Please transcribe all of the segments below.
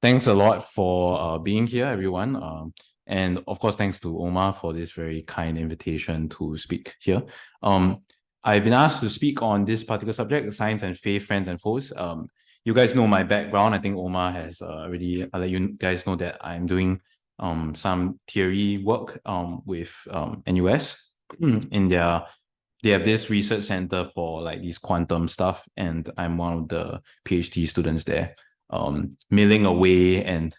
Thanks a lot for being here, everyone. And of course, thanks to Omar for this very kind invitation to speak here. I've been asked to speak on this particular subject, science and faith, friends and foes. You guys know my background. I think Omar has already let you guys know that I'm doing some theory work with NUS in they have this research center for like these quantum stuff, and I'm one of the PhD students there, milling away and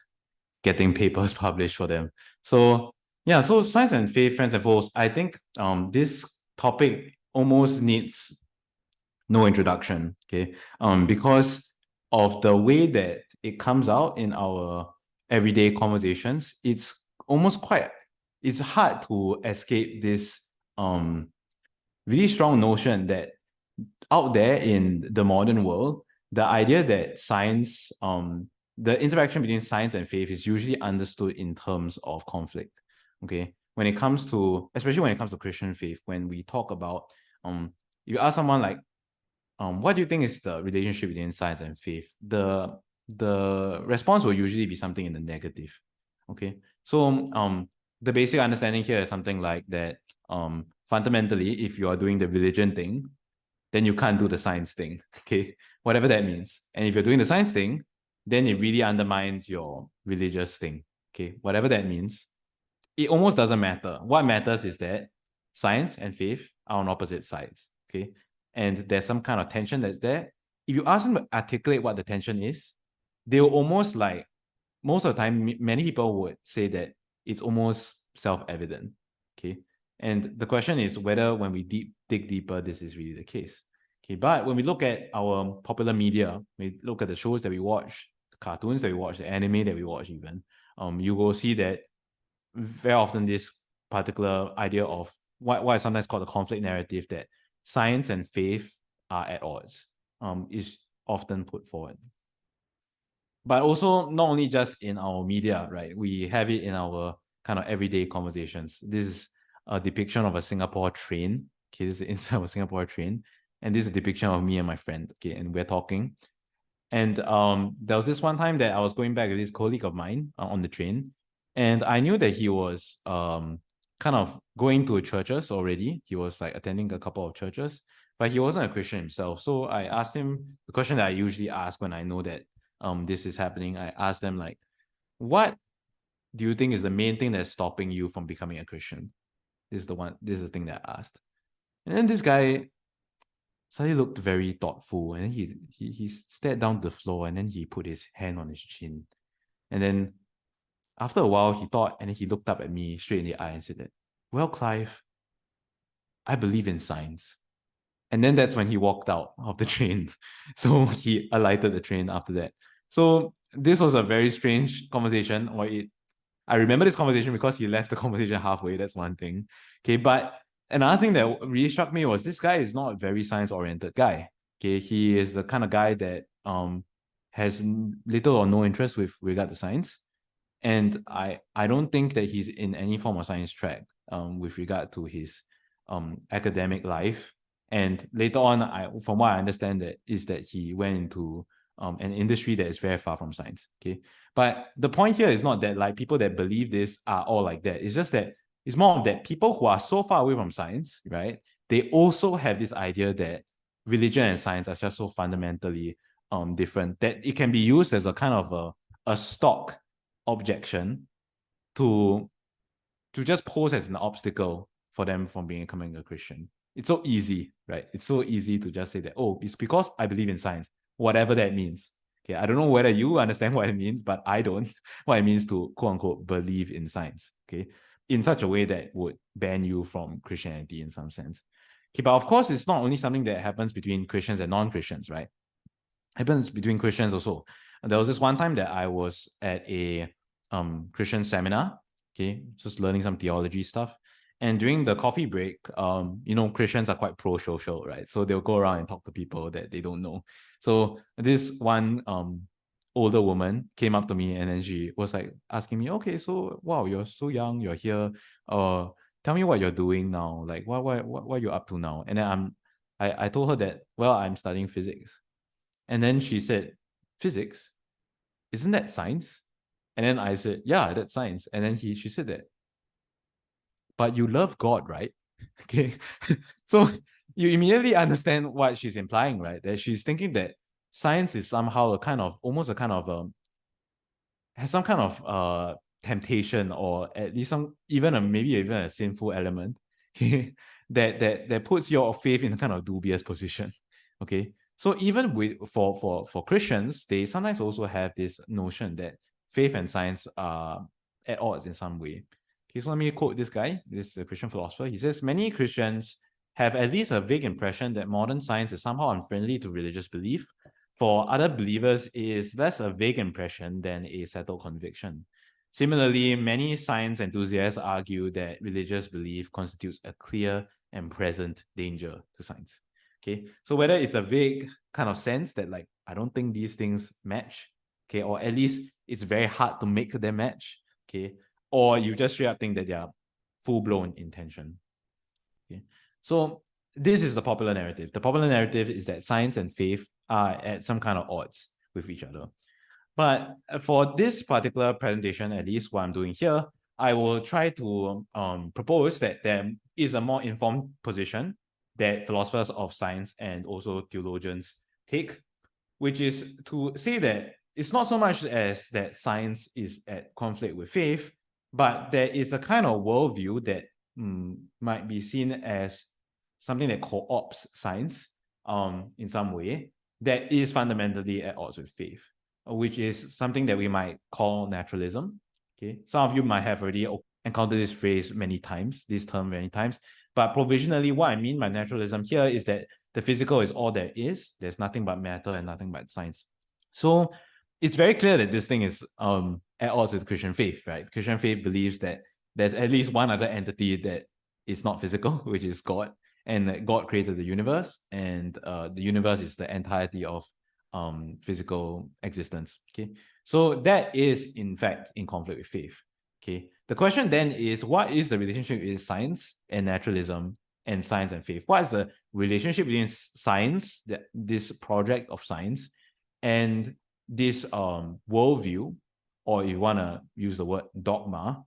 getting papers published for them. So yeah, so science and faith, friends and foes. I think this topic almost needs no introduction, okay? Because of the way that it comes out in our everyday conversations, it's hard to escape this really strong notion that out there in the modern world, the idea that science, the interaction between science and faith is usually understood in terms of conflict. Okay, especially when it comes to Christian faith, when we talk about, you ask someone like, what do you think is the relationship between science and faith? The response will usually be something in the negative. Okay, so the basic understanding here is something like that. Fundamentally, if you are doing the religion thing, then you can't do the science thing, okay? Whatever that means. And if you're doing the science thing, then it really undermines your religious thing, okay? Whatever that means. It almost doesn't matter. What matters is that science and faith are on opposite sides, okay? And there's some kind of tension that's there. If you ask them to articulate what the tension is, they'll almost like, most of the time, many people would say that it's almost self-evident, okay? And the question is whether when we dig deeper, this is really the case. Okay, but when we look at our popular media, we look at the shows that we watch, the cartoons that we watch, the anime that we watch even, you will see that very often this particular idea of what is sometimes called the conflict narrative, that science and faith are at odds, is often put forward. But also not only just in our media, right? We have it in our kind of everyday conversations. This is a depiction of a Singapore train. Okay, this is inside of a Singapore train. And this is a depiction of me and my friend. Okay, and we're talking. And there was this one time that I was going back with this colleague of mine on the train. And I knew that he was kind of going to churches already. He was like attending a couple of churches, but he wasn't a Christian himself. So I asked him the question that I usually ask when I know that this is happening. I asked them like, what do you think is the main thing that's stopping you from becoming a Christian? This is the thing that I asked. And then this guy suddenly looked very thoughtful, and then he stared down to the floor, and then he put his hand on his chin. And then after a while he thought, and then he looked up at me straight in the eye and said that, well, Clive, I believe in science. And then that's when he walked out of the train. So he alighted the train after that. So this was a very strange conversation, I remember this conversation because he left the conversation halfway. That's one thing. Okay, but another thing that really struck me was this guy is not a very science-oriented guy. Okay, he is the kind of guy that has little or no interest with regard to science. And I don't think that he's in any form of science track with regard to his academic life. And later on, from what I understand, that he went into an industry that is very far from science. Okay, but the point here is not that like people that believe this are all like that. It's just that it's more of that people who are so far away from science, right? They also have this idea that religion and science are just so fundamentally different that it can be used as a kind of a stock objection to just pose as an obstacle for them from becoming a Christian. It's so easy, right? It's so easy to just say that, oh, it's because I believe in science, whatever that means. Okay, I don't know whether you understand what it means, but I don't. What it means to quote unquote believe in science, okay, in such a way that would ban you from Christianity in some sense. Okay, but of course, it's not only something that happens between Christians and non-Christians, right? It happens between Christians also. There was this one time that I was at a Christian seminar, okay, just learning some theology stuff. And during the coffee break, Christians are quite pro-social, right? So they'll go around and talk to people that they don't know. So this one older woman came up to me, and then she was like asking me, okay, so wow, you're so young, you're here. Tell me what you're doing now. Like what are you up to now? And then I told her that, well, I'm studying physics. And then she said, physics? isn't that science? And then I said, yeah, that's science. And then she said that, but you love God, right? Okay. So you immediately understand what she's implying, right? That she's thinking that science is somehow almost a kind of has some kind of temptation, or at least maybe even a sinful element, okay, that puts your faith in a kind of dubious position. Okay. So even for Christians, they sometimes also have this notion that faith and science are at odds in some way. Okay, so let me quote this guy. This is a Christian philosopher. He says, many Christians have at least a vague impression that modern science is somehow unfriendly to religious belief. For other believers, it is less a vague impression than a settled conviction. Similarly, many science enthusiasts argue that religious belief constitutes a clear and present danger to science. Okay, so whether it's a vague kind of sense that, like, I don't think these things match, okay, or at least it's very hard to make them match, okay, or you just straight up think that they are full-blown intention. Okay, so this is the popular narrative. The popular narrative is that science and faith are at some kind of odds with each other. But for this particular presentation, at least what I'm doing here, I will try to propose that there is a more informed position that philosophers of science and also theologians take, which is to say that it's not so much as that science is at conflict with faith, but there is a kind of worldview that might be seen as something that co-opts science in some way that is fundamentally at odds with faith, which is something that we might call naturalism. Okay, some of you might have already encountered this phrase many times, this term many times, but provisionally what I mean by naturalism here is that the physical is all there is. There's nothing but matter and nothing but science. So it's very clear that this thing is at odds with Christian faith, right? Christian faith believes that there's at least one other entity that is not physical, which is God, and that God created the universe, and the universe is the entirety of physical existence. Okay, so that is in fact in conflict with faith. Okay, the question then is, what is the relationship between science and naturalism, and science and faith? What is the relationship between science, this project of science, and this worldview, or if you want to use the word dogma,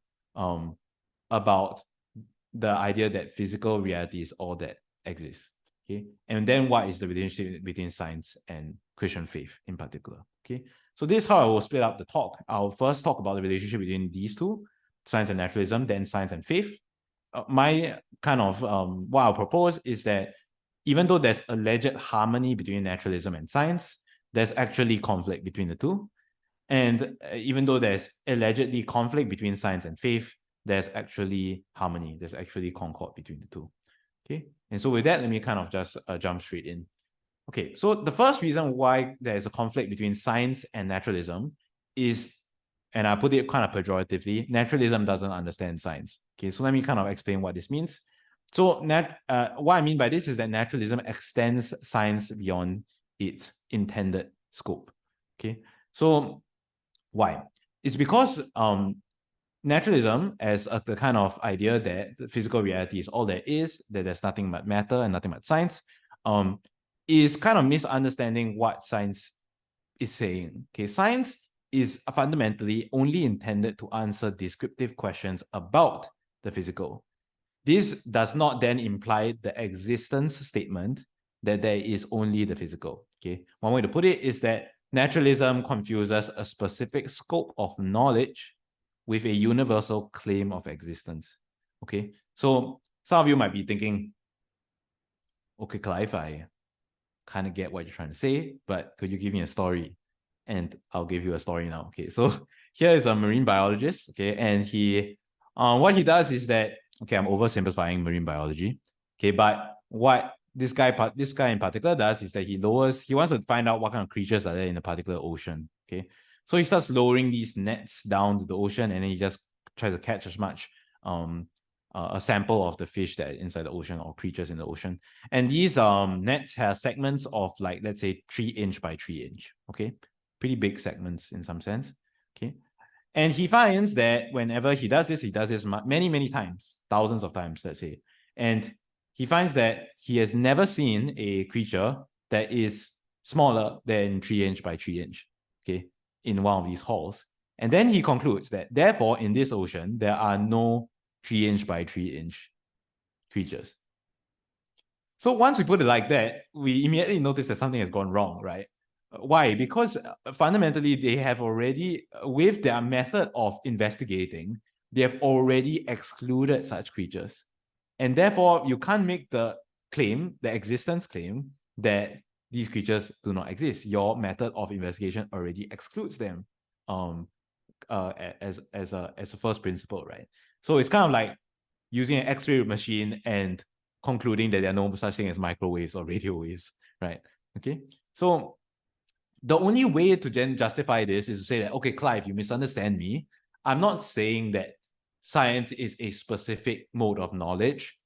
about the idea that physical reality is all that exists? Okay, and then what is the relationship between science and Christian faith in particular? Okay, so this is how I will split up the talk. I'll first talk about the relationship between these two, science and naturalism, then science and faith. My kind of what I'll propose is that even though there's alleged harmony between naturalism and science, there's actually conflict between the two. And even though there's allegedly conflict between science and faith, there's actually harmony, there's actually concord between the two. Okay, and so with that, let me kind of just jump straight in. Okay, so the first reason why there is a conflict between science and naturalism is, and I put it kind of pejoratively, naturalism doesn't understand science. Okay, so let me kind of explain what this means. So what I mean by this is that naturalism extends science beyond its intended scope. Okay, so why? It's because naturalism, as the kind of idea that the physical reality is all there is, that there's nothing but matter and nothing but science, is kind of misunderstanding what science is saying. Okay, science is fundamentally only intended to answer descriptive questions about the physical. This does not then imply the existence statement that there is only the physical. Okay, one way to put it is that naturalism confuses a specific scope of knowledge with a universal claim of existence. Okay, so some of you might be thinking, okay, Clive, I kind of get what you're trying to say, but could you give me a story? And I'll give you a story now. Okay, so here is a marine biologist. Okay, and he, what he does is that, okay, I'm oversimplifying marine biology. Okay, but what this guy in particular does is that he wants to find out what kind of creatures are there in a particular ocean. Okay, so he starts lowering these nets down to the ocean, and then he just tries to catch as much a sample of the fish that are inside the ocean or creatures in the ocean. And these nets have segments of, like, let's say 3 inch by 3 inch. Okay, pretty big segments in some sense. Okay, and he finds that whenever he does this many times, thousands of times, let's say, and he finds that he has never seen a creature that is smaller than 3 inch by 3 inch. Okay, in one of these halls. And then he concludes that, therefore, in this ocean, there are no 3-inch by 3-inch creatures. So once we put it like that, we immediately notice that something has gone wrong, right? Why? Because fundamentally, they have already, with their method of investigating, they have already excluded such creatures. And therefore, you can't make the claim, the existence claim, that these creatures do not exist. Your method of investigation already excludes them as a first principle, right? So it's kind of like using an X-ray machine and concluding that there are no such thing as microwaves or radio waves, right? Okay, so the only way to then justify this is to say that, okay, Clive, you misunderstand me. I'm not saying that science is a specific mode of knowledge,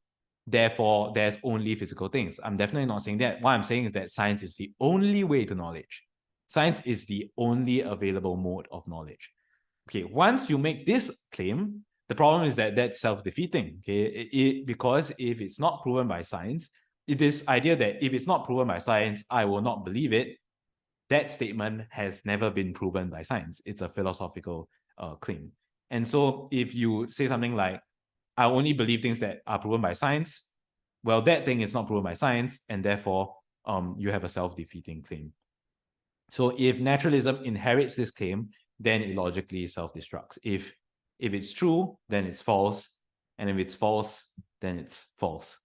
therefore there's only physical things. I'm definitely not saying that. What I'm saying is that science is the only way to knowledge. Science is the only available mode of knowledge. Okay, once you make this claim, the problem is that that's self-defeating, okay? Because if it's not proven by science, this idea that if it's not proven by science, I will not believe it, that statement has never been proven by science. It's a philosophical claim. And so if you say something like, I only believe things that are proven by science, well, that thing is not proven by science, and therefore you have a self-defeating claim. So if naturalism inherits this claim, then it logically self-destructs. If it's true, then it's false. And if it's false, then it's false.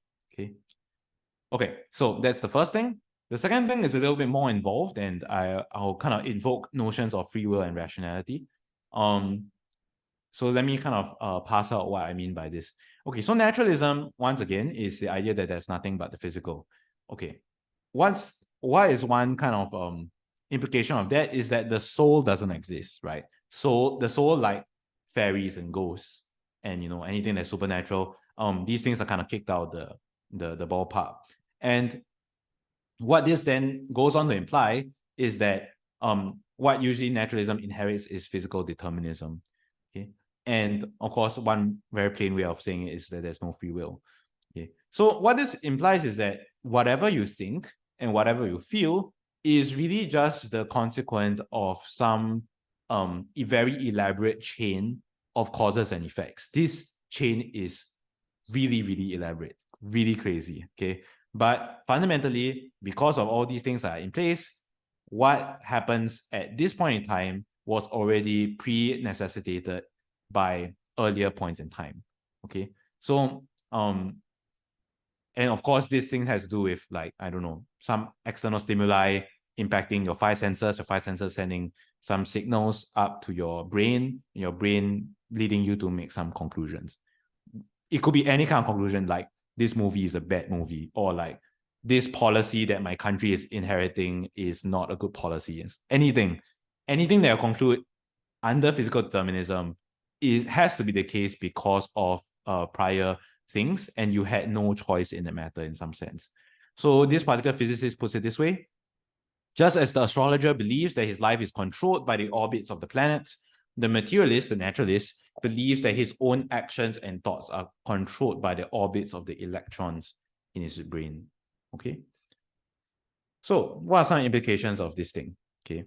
Okay, so that's the first thing. The second thing is a little bit more involved, and I'll kind of invoke notions of free will and rationality. So let me kind of pass out what I mean by this. Okay, so naturalism, once again, is the idea that there's nothing but the physical. Okay, what is one kind of implication of that is that the soul doesn't exist, right? So the soul, like fairies and ghosts and, you know, anything that's supernatural, these things are kind of kicked out the ballpark. And what this then goes on to imply is that what usually naturalism inherits is physical determinism. Okay, and of course, one very plain way of saying it is that there's no free will. Okay, so what this implies is that whatever you think and whatever you feel is really just the consequence of some very elaborate chain of causes and effects. This chain is really, really elaborate, really crazy. Okay, but fundamentally, because of all these things that are in place, what happens at this point in time was already pre-necessitated by earlier points in time. Okay, so and of course, this thing has to do with, like, I don't know, some external stimuli impacting your five senses sending some signals up to your brain leading you to make some conclusions. It could be any kind of conclusion, like this movie is a bad movie, or like this policy that my country is inheriting is not a good policy. Anything that you conclude under physical determinism, it has to be the case because of prior things, and you had no choice in the matter in some sense. So this particular physicist puts it this way: just as the astrologer believes that his life is controlled by the orbits of the planets, the materialist, the naturalist, believes that his own actions and thoughts are controlled by the orbits of the electrons in his brain. Okay. So what are some implications of this thing? Okay.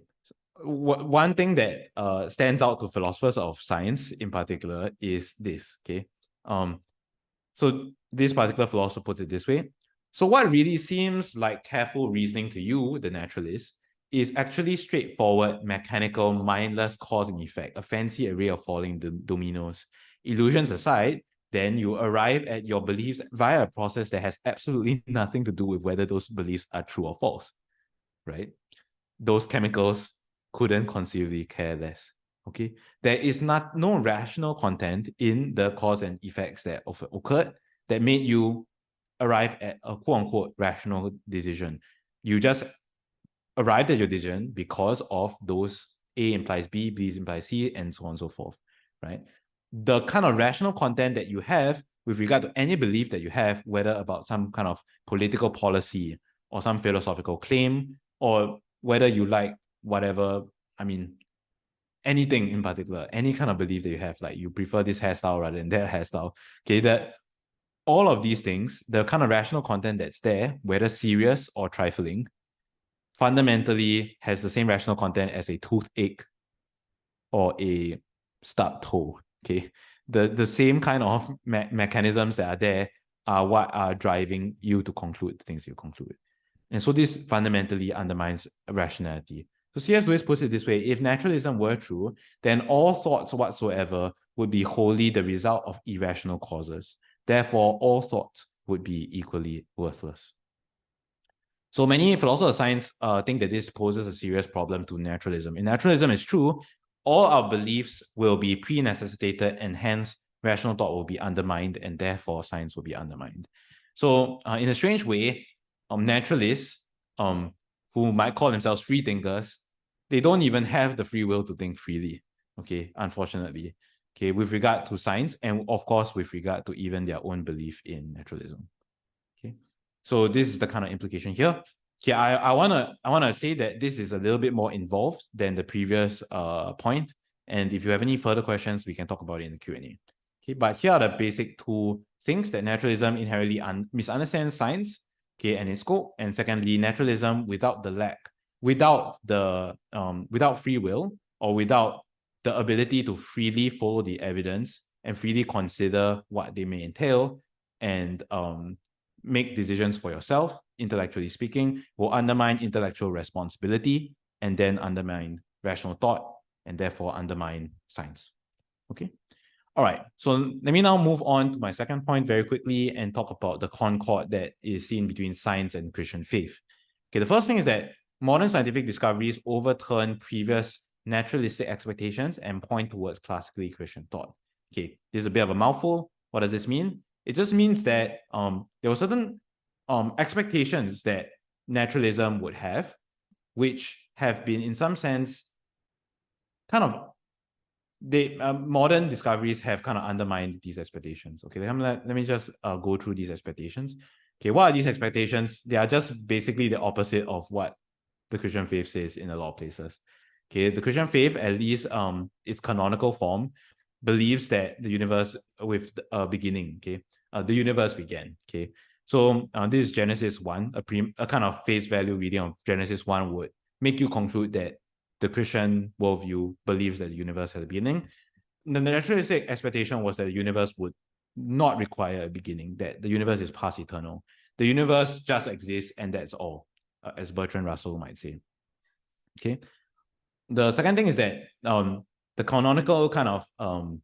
One thing that stands out to philosophers of science in particular is this. Okay. So this particular philosopher puts it this way: so what really seems like careful reasoning to you, the naturalist, is actually straightforward, mechanical, mindless cause and effect, a fancy array of falling dominoes. Illusions aside, then you arrive at your beliefs via a process that has absolutely nothing to do with whether those beliefs are true or false, right? Those chemicals couldn't conceivably care less. Okay, there is no rational content in the cause and effects that occurred that made you arrive at a quote-unquote rational decision. You just arrived at your decision because of those A implies B, B implies C, and so on and so forth, right? The kind of rational content that you have with regard to any belief that you have, whether about some kind of political policy or some philosophical claim, or whether you like whatever, I mean, anything in particular, any kind of belief that you have, like you prefer this hairstyle rather than that hairstyle, okay, that all of these things, the kind of rational content that's there, whether serious or trifling, fundamentally has the same rational content as a toothache or a stub toe. Okay, the same kind of mechanisms that are there are what are driving you to conclude the things you conclude. And so this fundamentally undermines rationality. So C.S. Lewis puts it this way: if naturalism were true, then all thoughts whatsoever would be wholly the result of irrational causes. Therefore, all thoughts would be equally worthless. So many philosophers of science think that this poses a serious problem to naturalism. In naturalism, it's true, all our beliefs will be pre-necessitated, and hence rational thought will be undermined, and therefore science will be undermined. So in a strange way, naturalists, who might call themselves free thinkers, they don't even have the free will to think freely, okay, unfortunately, okay, with regard to science, and of course with regard to even their own belief in naturalism. Okay, so this is the kind of implication here. Okay, I wanna say that this is a little bit more involved than the previous point, and if you have any further questions, we can talk about it in the Q&A. Okay, but here are the basic two things: that naturalism inherently misunderstands science, okay, and its scope, and secondly, naturalism without free will, or without the ability to freely follow the evidence and freely consider what they may entail, and make decisions for yourself, intellectually speaking, will undermine intellectual responsibility, and then undermine rational thought, and therefore undermine science. Okay. All right. So let me now move on to my second point very quickly and talk about the concord that is seen between science and Christian faith. Okay. The first thing is that modern scientific discoveries overturn previous naturalistic expectations and point towards classically Christian thought. Okay. This is a bit of a mouthful. What does this mean? It just means that there were certain expectations that naturalism would have, which have been in some sense kind of modern discoveries have kind of undermined these expectations. Okay, let me just go through these expectations. Okay, what are these expectations? They are just basically the opposite of what the Christian faith says in a lot of places. Okay, the Christian faith, at least its canonical form, believes that the universe with a beginning. Okay, the universe began. Okay, so this is Genesis 1. A kind of face value reading of Genesis 1 would make you conclude that the Christian worldview believes that the universe has a beginning. The naturalistic expectation was that the universe would not require a beginning, that the universe is past eternal. The universe just exists, and that's all, as Bertrand Russell might say. Okay. The second thing is that the canonical kind of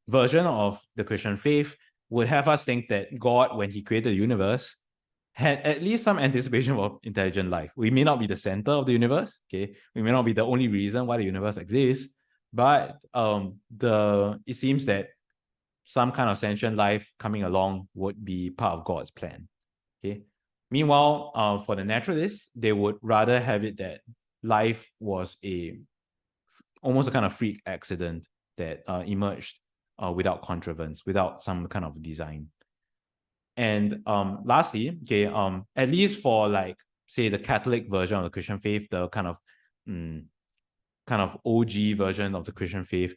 version of the Christian faith would have us think that God, when he created the universe, had at least some anticipation of intelligent life. We may not be the center of the universe, okay? We may not be the only reason why the universe exists, but it seems that some kind of sentient life coming along would be part of God's plan, okay? Meanwhile, for the naturalists, they would rather have it that life was almost a kind of freak accident that emerged without contrivance, without some kind of design. And lastly, okay, at least for like say the Catholic version of the Christian faith, the kind of OG version of the Christian faith,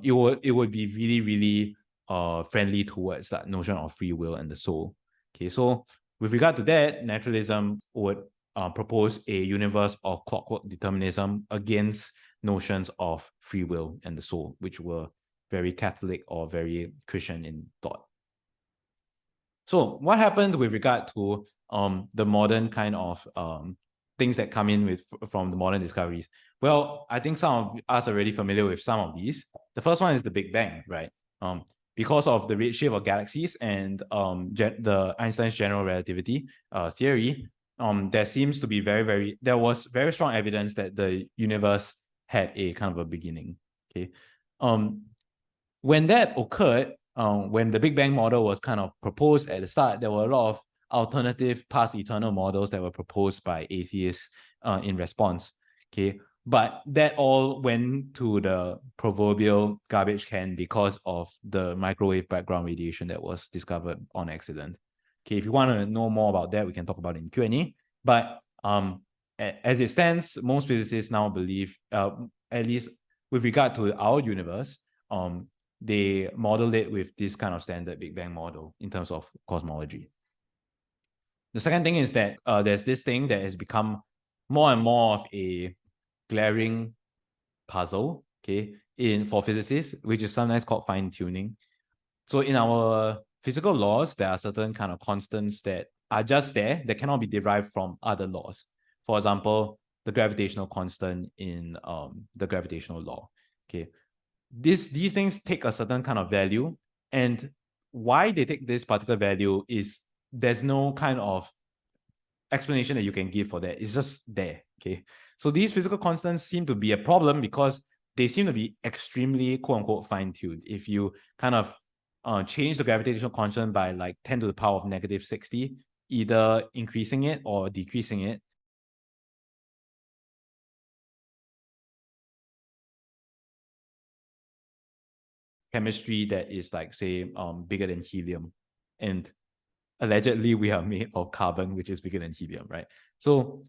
it would be really, really friendly towards that notion of free will and the soul. Okay, so with regard to that, naturalism would propose a universe of clockwork determinism against notions of free will and the soul, which were very Catholic or very Christian in thought. So what happened with regard to the modern kind of things that come in from the modern discoveries? Well, I think some of us are already familiar with some of these. The first one is the Big Bang, right? Because of the redshift of galaxies and the Einstein's general relativity theory, there was very strong evidence that the universe had a kind of a beginning. Okay, when that occurred, when the Big Bang model was kind of proposed at the start, there were a lot of alternative past eternal models that were proposed by atheists in response. Okay, but that all went to the proverbial garbage can because of the microwave background radiation that was discovered on accident. Okay, if you want to know more about that, we can talk about it in Q&A. But as it stands, most physicists now believe, at least with regard to our universe, they modeled it with this kind of standard Big Bang model in terms of cosmology. The second thing is that there's this thing that has become more and more of a glaring puzzle, okay, for physicists, which is sometimes called fine-tuning. So in our physical laws, there are certain kind of constants that are just there that cannot be derived from other laws. For example, the gravitational constant in the gravitational law. Okay, these things take a certain kind of value, and why they take this particular value is there's no kind of explanation that you can give for that. It's just there. Okay, so these physical constants seem to be a problem because they seem to be extremely quote unquote fine-tuned. If you kind of change the gravitational constant by like 10 to the power of negative 60, either increasing it or decreasing it, chemistry that is like, say, bigger than helium. And allegedly we are made of carbon, which is bigger than helium, right? So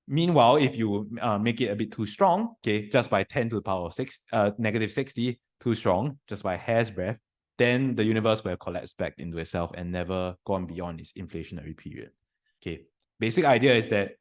meanwhile, if you make it a bit too strong, okay, just by 10 to the power of negative 60, too strong, just by hair's breadth, then the universe will have collapsed back into itself and never gone beyond its inflationary period. Okay, basic idea is that,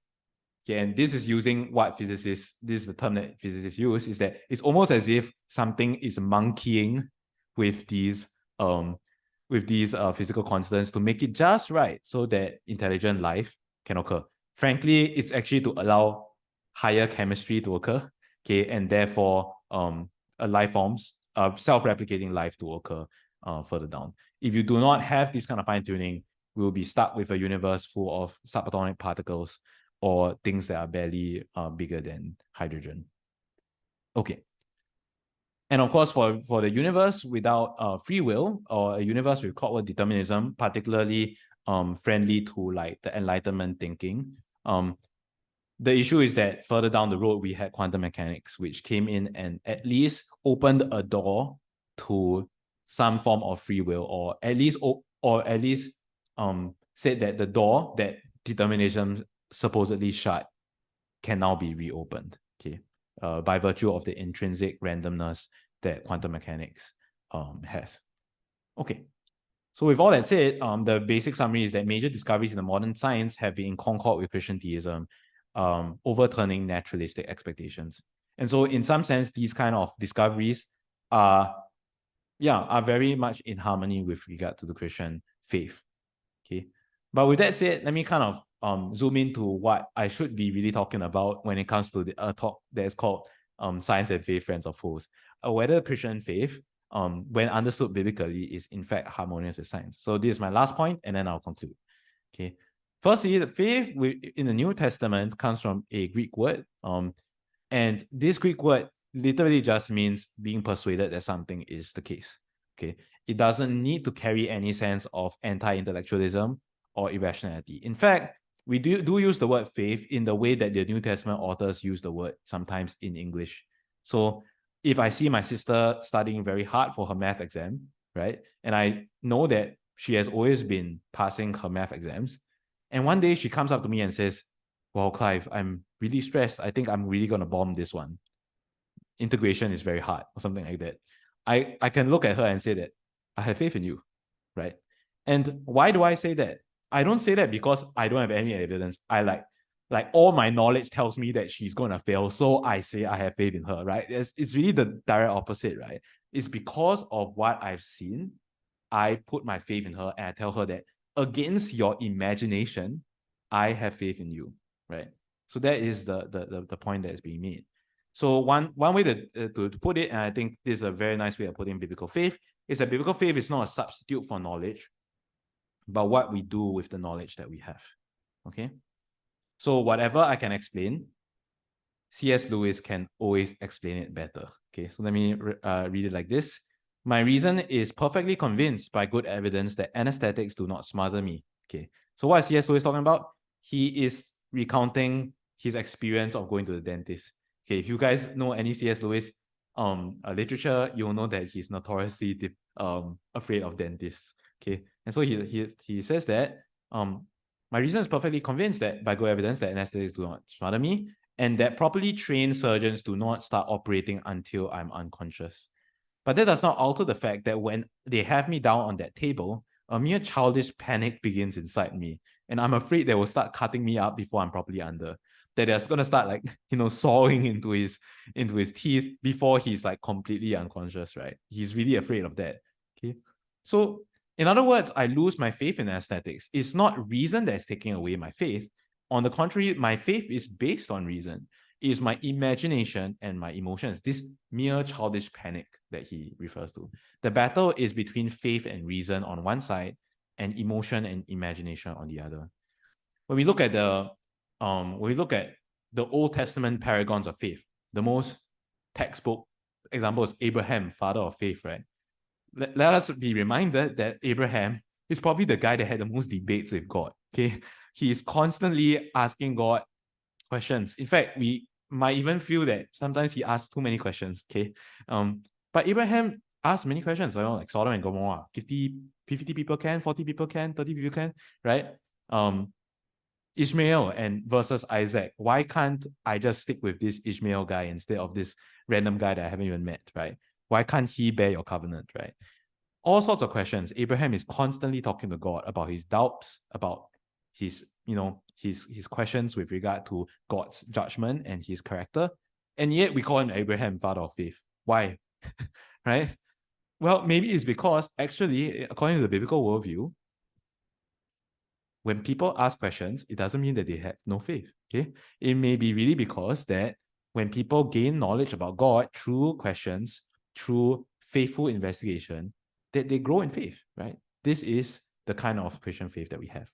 okay, and this is using what physicists, this is the term that physicists use, is that it's almost as if something is monkeying with these physical constants to make it just right so that intelligent life can occur. Frankly, it's actually to allow higher chemistry to occur, okay, and therefore a life forms of self-replicating life to occur further down. If you do not have this kind of fine-tuning, we'll be stuck with a universe full of subatomic particles or things that are barely bigger than hydrogen. Okay. And of course, for the universe without free will, or a universe with clockwork determinism, particularly friendly to like the Enlightenment thinking, the issue is that further down the road, we had quantum mechanics, which came in and at least opened a door to some form of free will, or at least said that the door that determinism supposedly shut can now be reopened, okay, by virtue of the intrinsic randomness that quantum mechanics has. Okay, so with all that said, the basic summary is that major discoveries in the modern science have been in concord with Christian theism, overturning naturalistic expectations. And so in some sense, these kind of discoveries are very much in harmony with regard to the Christian faith. Okay, but with that said, let me kind of zoom into what I should be really talking about when it comes to the talk that is called Science and Faith, Friends or Foes. Whether Christian faith, when understood biblically, is in fact harmonious with science. So this is my last point, and then I'll conclude. Okay, firstly, the faith in the New Testament comes from a Greek word, and this Greek word literally just means being persuaded that something is the case. Okay, it doesn't need to carry any sense of anti-intellectualism or irrationality. In fact, we do use the word faith in the way that the New Testament authors use the word sometimes in English. So if I see my sister studying very hard for her math exam, right, and I know that she has always been passing her math exams, and one day she comes up to me and says, "Well, Clive, I'm really stressed. I think I'm really going to bomb this one. Integration is very hard," or something like that. I can look at her and say that I have faith in you, right? And why do I say that? I don't say that because I don't have any evidence. I like all my knowledge tells me that she's going to fail, so I say I have faith in her, right? It's really the direct opposite, right? It's because of what I've seen, I put my faith in her, and I tell her that against your imagination, I have faith in you, right? So that is the point that is being made. So one way to put it, and I think this is a very nice way of putting biblical faith, is that biblical faith is not a substitute for knowledge, but what we do with the knowledge that we have. Okay? So whatever I can explain, C.S. Lewis can always explain it better. Okay, so let me read it like this. My reason is perfectly convinced by good evidence that anesthetics do not smother me. Okay, so what is C.S. Lewis talking about? He is recounting his experience of going to the dentist. Okay, if you guys know any C.S. Lewis literature, you'll know that he's notoriously afraid of dentists. Okay, and so he says that my reason is perfectly convinced that by good evidence that anesthetics do not smother me, and that properly trained surgeons do not start operating until I'm unconscious. But that does not alter the fact that when they have me down on that table, a mere childish panic begins inside me, and I'm afraid they will start cutting me up before I'm properly under. that they're gonna start like, sawing into his teeth before he's like completely unconscious, right? He's really afraid of that. Okay. So in other words, I lose my faith in aesthetics. It's not reason that's taking away my faith. On the contrary, my faith is based on reason. It is my imagination and my emotions, this mere childish panic that he refers to. The battle is between faith and reason on one side and emotion and imagination on the other. When we look at the Old Testament paragons of faith, the most textbook example is Abraham, father of faith, right? Let us be reminded that Abraham is probably the guy that had the most debates with God. Okay, he is constantly asking God questions. In fact, we might even feel that sometimes he asks too many questions. Okay, but Abraham asked many questions. Like Sodom and Gomorrah, 50 people can, 40 people can, 30 people can, right? Ishmael and versus Isaac. Why can't I just stick with this Ishmael guy instead of this random guy that I haven't even met, right? Why can't he bear your covenant, right? All sorts of questions. Abraham is constantly talking to God about his doubts, about his questions with regard to God's judgment and his character. And yet we call him Abraham, father of faith. Why? Right? Well, maybe it's because actually, according to the biblical worldview, when people ask questions, it doesn't mean that they have no faith. Okay, it may be really because that when people gain knowledge about God through questions, through faithful investigation, that they grow in faith, right? This is the kind of Christian faith that we have.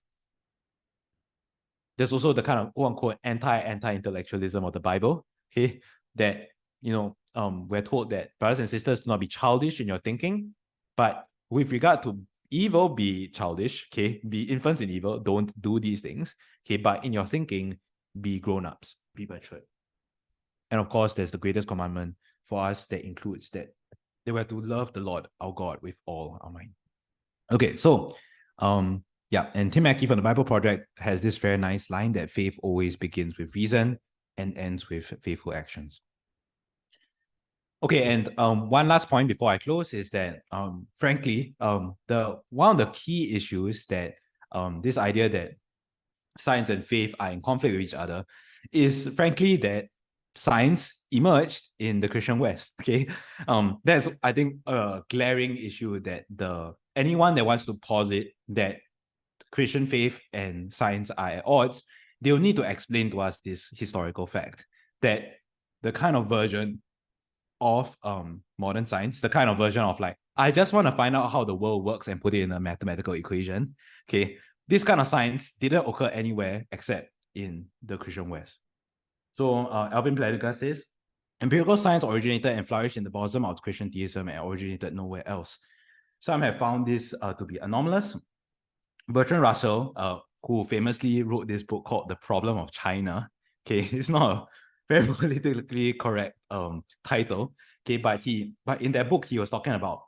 There's also the kind of quote unquote anti-intellectualism of the Bible, okay, that we're told that brothers and sisters do not be childish in your thinking, but with regard to evil, be childish, okay, be infants in evil, don't do these things, okay, but in your thinking, be grown-ups, be matured. And of course, there's the greatest commandment for us that includes that we have to love the Lord our God with all our mind. Okay, so yeah, and Tim Mackey from the Bible Project has this very nice line that faith always begins with reason and ends with faithful actions. Okay, and one last point before I close is that frankly, the one of the key issues that this idea that science and faith are in conflict with each other is frankly that science emerged in the Christian West. Okay, that's I think a glaring issue that anyone that wants to posit that Christian faith and science are at odds, they'll need to explain to us this historical fact that the kind of version of modern science, the kind of version of like, I just want to find out how the world works and put it in a mathematical equation. Okay, this kind of science didn't occur anywhere except in the Christian West. So Alvin Plediga says, empirical science originated and flourished in the bosom of Christian theism and originated nowhere else. Some have found this to be anomalous. Bertrand Russell, who famously wrote this book called The Problem of China, okay, it's not a very politically correct title, okay, but in that book he was talking about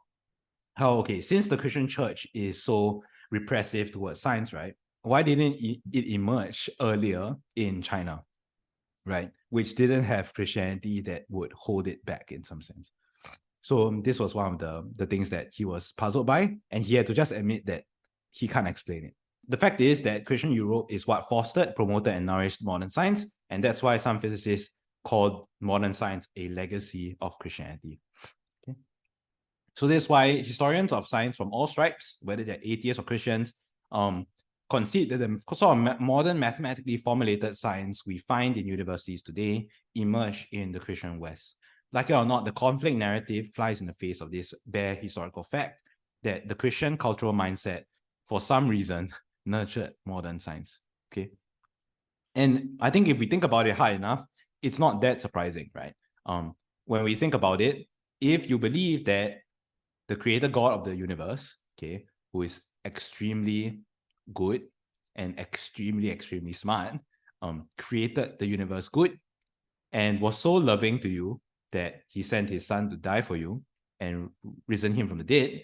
how, okay, since the Christian church is so repressive towards science, right, why didn't it emerge earlier in China, right, which didn't have Christianity that would hold it back in some sense. So this was one of the things that he was puzzled by, and he had to just admit that he can't explain it. The fact is that Christian Europe is what fostered, promoted, and nourished modern science, and that's why some physicists call modern science a legacy of Christianity. Okay? So this is why historians of science from all stripes, whether they're atheists or Christians, concede that the sort of modern mathematically formulated science we find in universities today emerged in the Christian West. Like it or not, the conflict narrative flies in the face of this bare historical fact that the Christian cultural mindset, for some reason, nurtured modern science. Okay. And I think if we think about it hard enough, it's not that surprising, right? When we think about it, if you believe that the creator God of the universe, okay, who is extremely good and extremely, extremely smart, created the universe good and was so loving to you that he sent his son to die for you and risen him from the dead,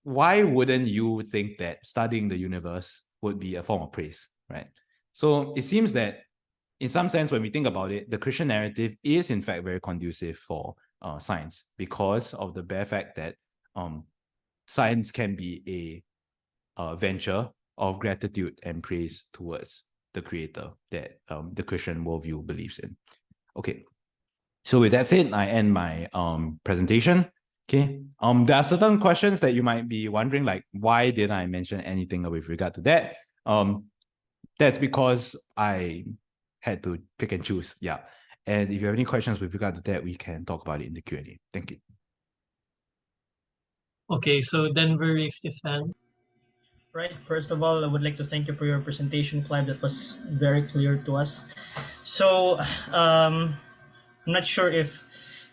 why wouldn't you think that studying the universe would be a form of praise, right? So it seems that in some sense, when we think about it, the Christian narrative is in fact very conducive for science because of the bare fact that science can be a venture of gratitude and praise towards the creator that the Christian worldview believes in. Okay, so with that said, I end my presentation. Okay, there are certain questions that you might be wondering, like why didn't I mention anything with regard to that? That's because I had to pick and choose. Yeah, and if you have any questions with regard to that, we can talk about it in the Q&A. Thank you. Okay, so Denver raised his hand. Right. First of all, I would like to thank you for your presentation, Clive. That was very clear to us. So, I'm not sure if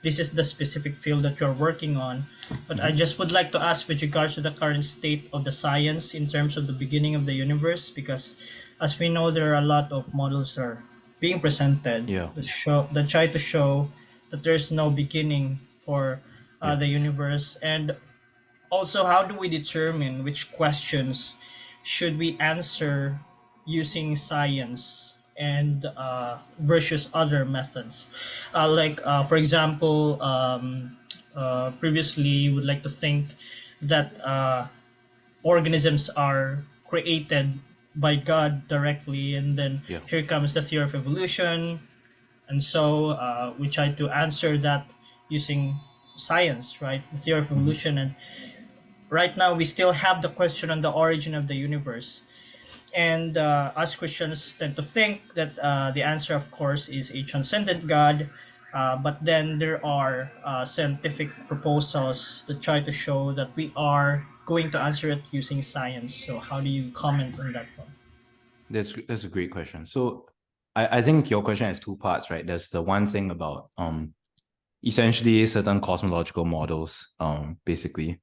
this is the specific field that you're working on, but I just would like to ask with regards to the current state of the science in terms of the beginning of the universe, because as we know, there are a lot of models that are being presented that try to show that there's no beginning for the universe. And also, how do we determine which questions should we answer using science and versus other methods? For example, previously, would like to think that organisms are created by God directly, and then here comes the theory of evolution, and so we try to answer that using science, right? The theory of evolution. And right now we still have the question on the origin of the universe, and us Christians tend to think that the answer, of course, is a transcendent God, but then there are scientific proposals that try to show that we are going to answer it using science. So how do you comment on that one? That's a great question. So I think your question has two parts, right? There's the one thing about essentially certain cosmological models, basically,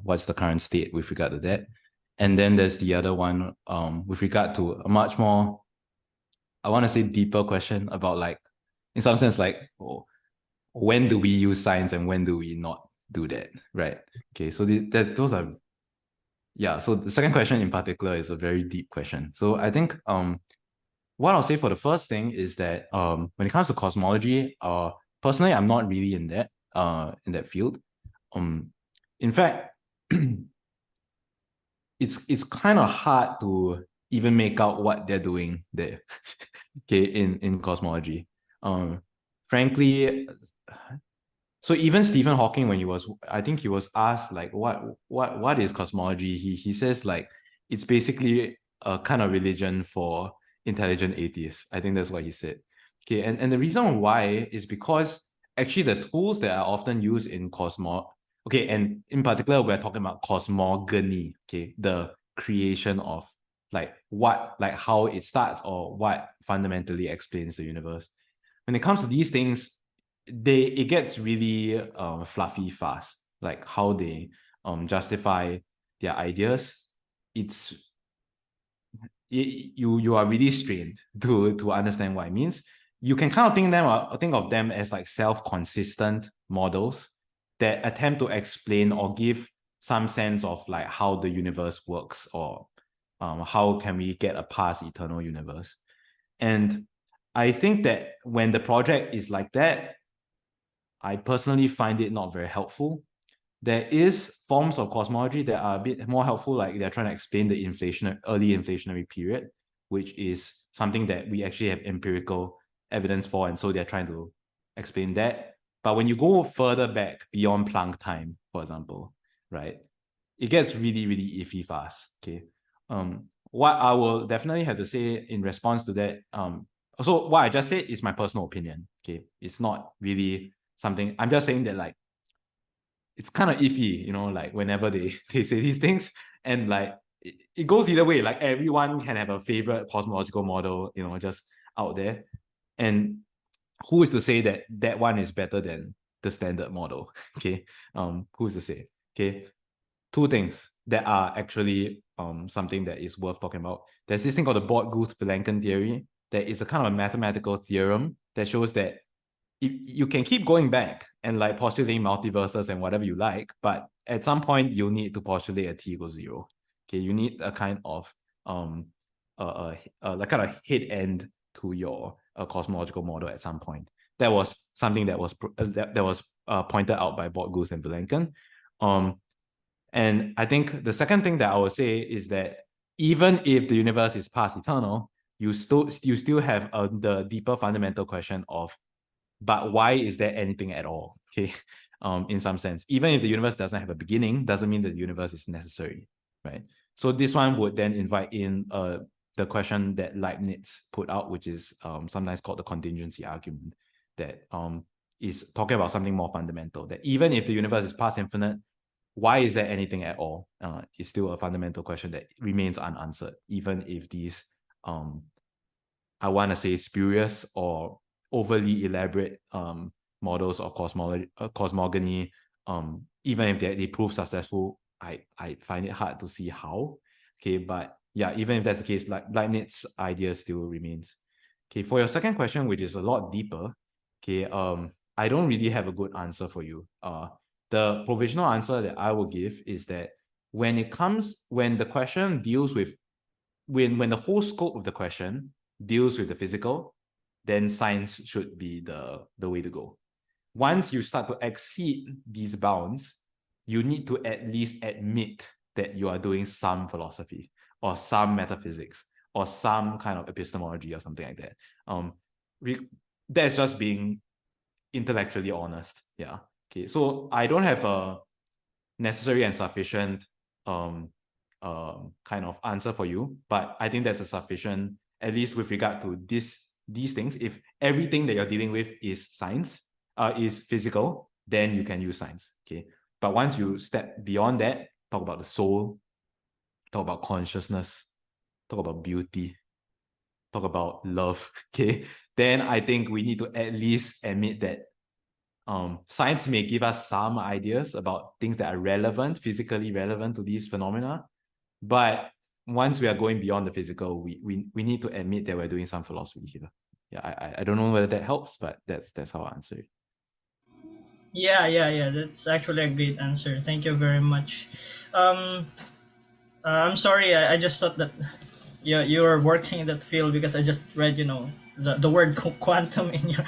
what's the current state with regard to that. And then there's the other one with regard to a much more, I want to say, deeper question about, like, in some sense, like, when do we use science and when do we not do that, right? Okay, so those are, yeah, so the second question in particular is a very deep question. So I think what I'll say for the first thing is that when it comes to cosmology, personally, I'm not really in that field. In fact, it's kind of hard to even make out what they're doing there. Okay, in cosmology. Frankly, so even Stephen Hawking, when I think he was asked, like, what is cosmology? He says, like, it's basically a kind of religion for intelligent atheists. I think that's what he said. Okay, and the reason why is because actually the tools that are often used in okay, and in particular, we're talking about cosmogony, okay, the creation of how it starts or what fundamentally explains the universe. When it comes to these things, it gets really fluffy fast, like how they justify their ideas. You are really strained to understand what it means. You can kind of think of them as like self-consistent models that attempt to explain or give some sense of like how the universe works, or how can we get a past eternal universe. And I think that when the project is like that, I personally find it not very helpful. There is forms of cosmology that are a bit more helpful, like they're trying to explain the early inflationary period, which is something that we actually have empirical evidence for, and so they're trying to explain that. But when you go further back beyond Planck time, for example, right, it gets really, really iffy fast. Okay. What I will definitely have to say in response to that, also what I just said is my personal opinion. Okay, it's not really something. I'm just saying that, like, it's kind of iffy, like whenever they say these things, and like it goes either way. Like everyone can have a favorite cosmological model, just out there, and who is to say that that one is better than the standard model? Okay, who's to say? Okay, two things that are actually something that is worth talking about. There's this thing called the Burke-Vilenkin theory, that is a kind of a mathematical theorem that shows that you can keep going back and like postulating multiverses and whatever you like, but at some point you'll need to postulate a t equals 0. Okay, you need a kind of like kind of head end to your cosmological model at some point. That was something that was pointed out by Burke and Vilenkin. And I think the second thing that I would say is that even if the universe is past eternal, you still have the deeper fundamental question of, but why is there anything at all? Okay, in some sense, even if the universe doesn't have a beginning, doesn't mean that the universe is necessary, right? So this one would then invite in the question that Leibniz put out, which is sometimes called the contingency argument, that is talking about something more fundamental, that even if the universe is past infinite, why is there anything at all? Is still a fundamental question that remains unanswered, even if these I want to say spurious or overly elaborate models of cosmogony, even if they prove successful, I find it hard to see how. Okay, but yeah, even if that's the case, like Leibniz's idea still remains. Okay, for your second question, which is a lot deeper, okay, I don't really have a good answer for you. The provisional answer that I will give is that when the question deals with when the whole scope of the question deals with the physical, then science should be the way to go. Once you start to exceed these bounds, you need to at least admit that you are doing some philosophy or some metaphysics or some kind of epistemology or something like that. That's just being intellectually honest. Yeah. Okay. So I don't have a necessary and sufficient kind of answer for you, but I think that's a sufficient, at least with regard to these things. If everything that you're dealing with is science, is physical, then you can use science. Okay. But once you step beyond that, talk about the soul, talk about consciousness, talk about beauty, talk about love, okay, then I think we need to at least admit that science may give us some ideas about things that are relevant, physically relevant to these phenomena, but once we are going beyond the physical, we need to admit that we're doing some philosophy here. Yeah, I don't know whether that helps, but that's how I answer it. Yeah. That's actually a great answer. Thank you very much. I'm sorry. I just thought that you were working in that field because I just read the word quantum in your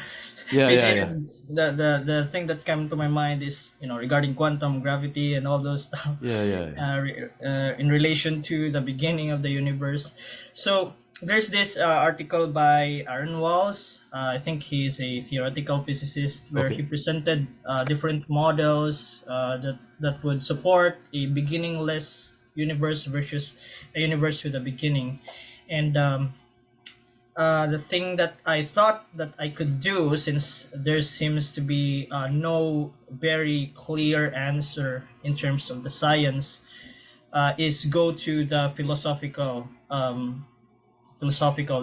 Yeah. basically the thing that came to my mind is regarding quantum gravity and all those stuff. In relation to the beginning of the universe. So there's this article by Aaron Walls. I think he's a theoretical physicist where he presented different models that would support a beginningless universe versus a universe with a beginning. And the thing that I thought that I could do, since there seems to be no very clear answer in terms of the science, is go to the philosophical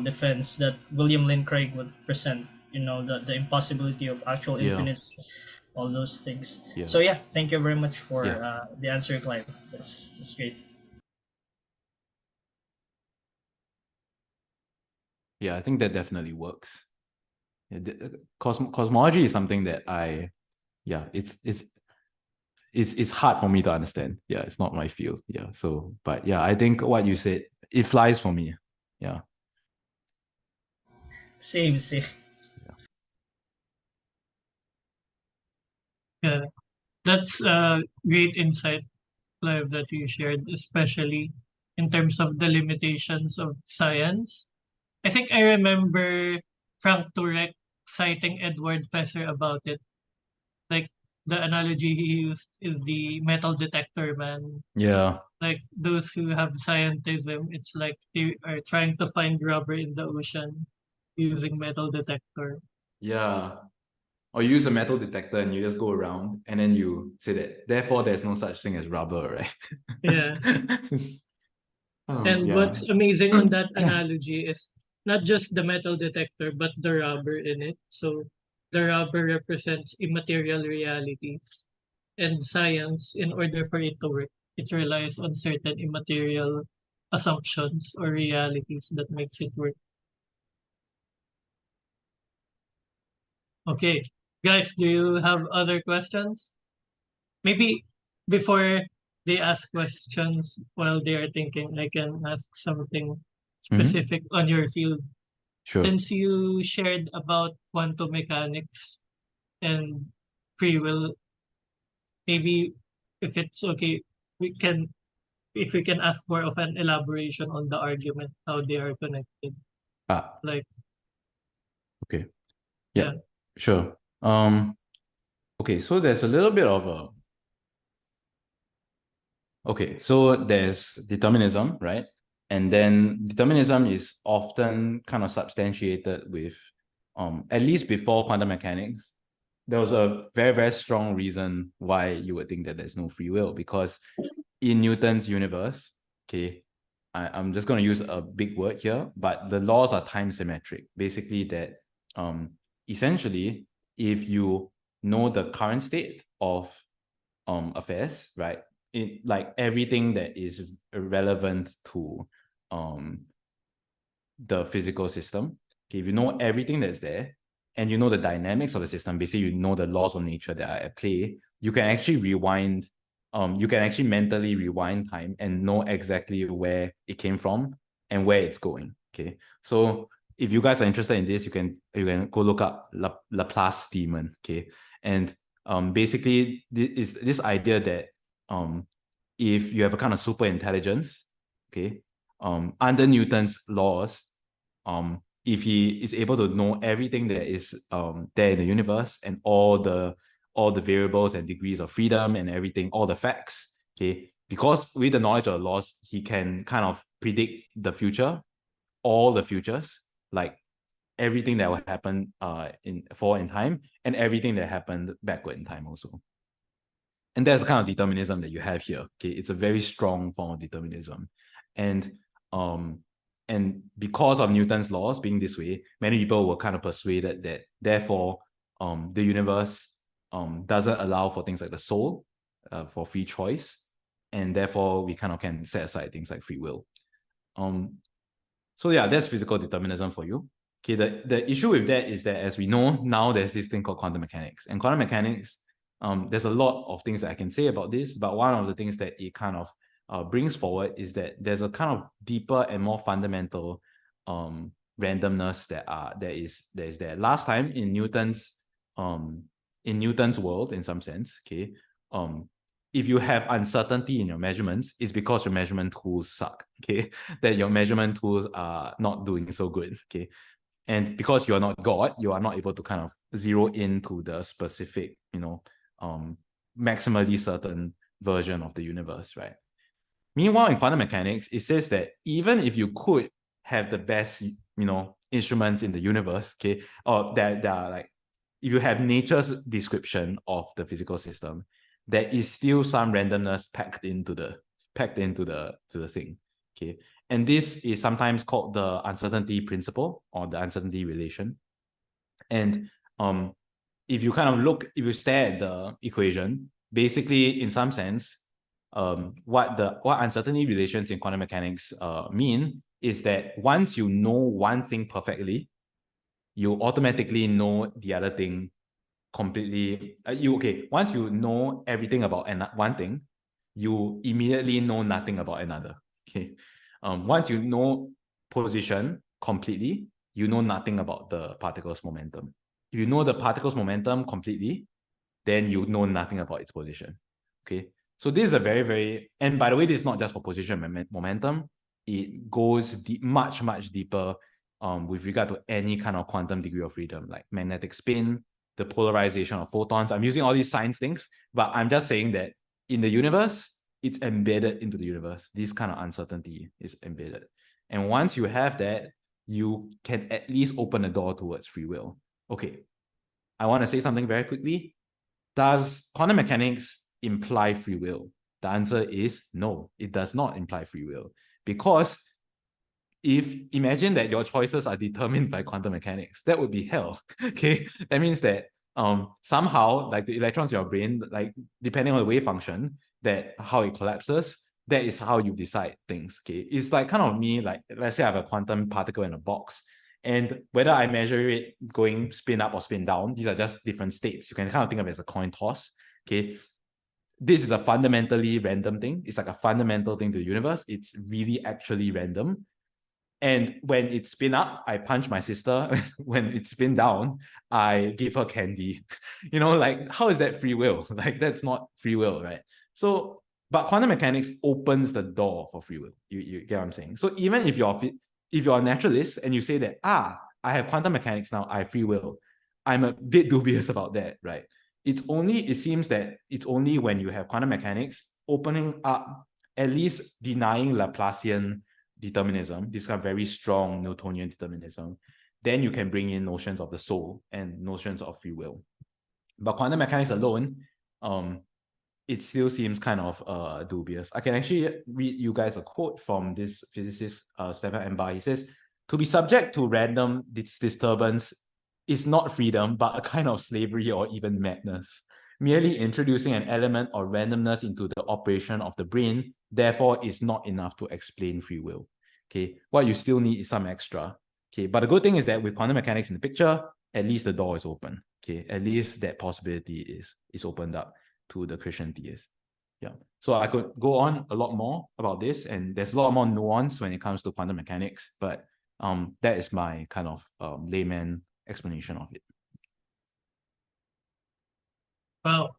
defense that William Lane Craig would present. The impossibility of actual infinites, all those things. So yeah, thank you very much for the answer, Clive. That's great. Yeah, I think that definitely works. Cosmology is something that it's hard for me to understand. Yeah, it's not my field. Yeah, so but yeah, I think what you said, it flies for me. Yeah. Same. Yeah, that's a great insight, Clive, that you shared, especially in terms of the limitations of science. I think I remember Frank Turek citing Edward Fesser about it. Like the analogy he used is the metal detector man. Yeah. Like those who have scientism, it's like they are trying to find rubber in the ocean using metal detector. Yeah. Or you use a metal detector and you just go around and then you say that therefore there's no such thing as rubber, right? Yeah. And what's amazing on that analogy is not just the metal detector, but the rubber in it. So the rubber represents immaterial realities. And science, in order for it to work, it relies on certain immaterial assumptions or realities that makes it work. Okay. Guys, do you have other questions? Maybe before they ask questions while they are thinking, I can ask something specific on your field. Sure. Since you shared about quantum mechanics and free will, maybe if it's okay, we can ask more of an elaboration on the argument, how they are connected. Like, Okay. yeah. Sure. Okay, so there's a little bit of a okay, so there's determinism, right? And then determinism is often kind of substantiated with at least before quantum mechanics, there was a very, very strong reason why you would think that there's no free will, because in Newton's universe, okay, I'm just going to use a big word here, but the laws are time symmetric. Basically that essentially, if you know the current state of affairs, right? Like everything that is relevant to the physical system, okay, if you know everything that's there and you know the dynamics of the system, basically you know the laws of nature that are at play, you can actually rewind, you can actually mentally rewind time and know exactly where it came from and where it's going. Okay, so if you guys are interested in this, you can go look up Laplace demon. Okay, and basically this idea that if you have a kind of super intelligence, okay, under Newton's laws, if he is able to know everything that is there in the universe and all the variables and degrees of freedom and everything, all the facts, okay, because with the knowledge of the laws, he can kind of predict the future, all the futures, like everything that will happen forward in time and everything that happened backward in time also. And that's the kind of determinism that you have here. Okay, it's a very strong form of determinism, and because of Newton's laws being this way, many people were kind of persuaded that therefore the universe doesn't allow for things like the soul, for free choice, and therefore we kind of can set aside things like free will. So yeah, that's physical determinism for you. Okay, the issue with that is that, as we know now, there's this thing called quantum mechanics, and quantum mechanics, there's a lot of things that I can say about this, but one of the things that it kind of brings forward is that there's a kind of deeper and more fundamental randomness that is there. Last time in Newton's world, in some sense, okay, if you have uncertainty in your measurements, it's because your measurement tools suck, okay, that your measurement tools are not doing so good, okay, and because you're not God, you are not able to kind of zero into the specific, maximally certain version of the universe, right? Meanwhile, in quantum mechanics, it says that even if you could have the best, instruments in the universe, okay, or that are like, if you have nature's description of the physical system, there is still some randomness packed into the thing, okay, and this is sometimes called the uncertainty principle or the uncertainty relation. And if you stare at the equation, basically, in some sense, what uncertainty relations in quantum mechanics mean is that once you know one thing perfectly, you automatically know the other thing completely. Once you know everything about one thing, you immediately know nothing about another. Okay, once you know position completely, you know nothing about the particle's momentum. If you know the particle's momentum completely, then you know nothing about its position. Okay, so this is a very, very, and by the way, this is not just for position momentum. It goes much, much deeper with regard to any kind of quantum degree of freedom, like magnetic spin, the polarization of photons. I'm using all these science things, but I'm just saying that in the universe, it's embedded into the universe. This kind of uncertainty is embedded. And once you have that, you can at least open the door towards free will. Okay, I want to say something very quickly. Does quantum mechanics imply free will? The answer is no, it does not imply free will. Because imagine that your choices are determined by quantum mechanics, that would be hell. Okay, that means that somehow, like the electrons in your brain, like depending on the wave function, that how it collapses, that is how you decide things. Okay, it's like kind of me, like let's say I have a quantum particle in a box, and whether I measure it going spin up or spin down, these are just different states. You can kind of think of it as a coin toss. Okay, this is a fundamentally random thing. It's like a fundamental thing to the universe. It's really actually random. And when it spin up, I punch my sister. When it spin down, I give her candy. Like, how is that free will? Like, that's not free will, right? So, but quantum mechanics opens the door for free will. You get what I'm saying? So even if your if you're a naturalist and you say that, I have quantum mechanics now, I have free will, I'm a bit dubious about that, right? It seems that it's only when you have quantum mechanics opening up, at least denying Laplacian determinism, this kind of very strong Newtonian determinism, then you can bring in notions of the soul and notions of free will. But quantum mechanics alone, it still seems kind of dubious. I can actually read you guys a quote from this physicist, Stefan Emba. He says, "To be subject to random disturbance is not freedom, but a kind of slavery or even madness. Merely introducing an element of randomness into the operation of the brain, therefore, is not enough to explain free will." Okay, what you still need is some extra. Okay, but the good thing is that with quantum mechanics in the picture, at least the door is open. Okay, at least that possibility is opened up to the Christian theist. Yeah. So I could go on a lot more about this, and there's a lot more nuance when it comes to quantum mechanics, but that is my kind of layman explanation of it. Well,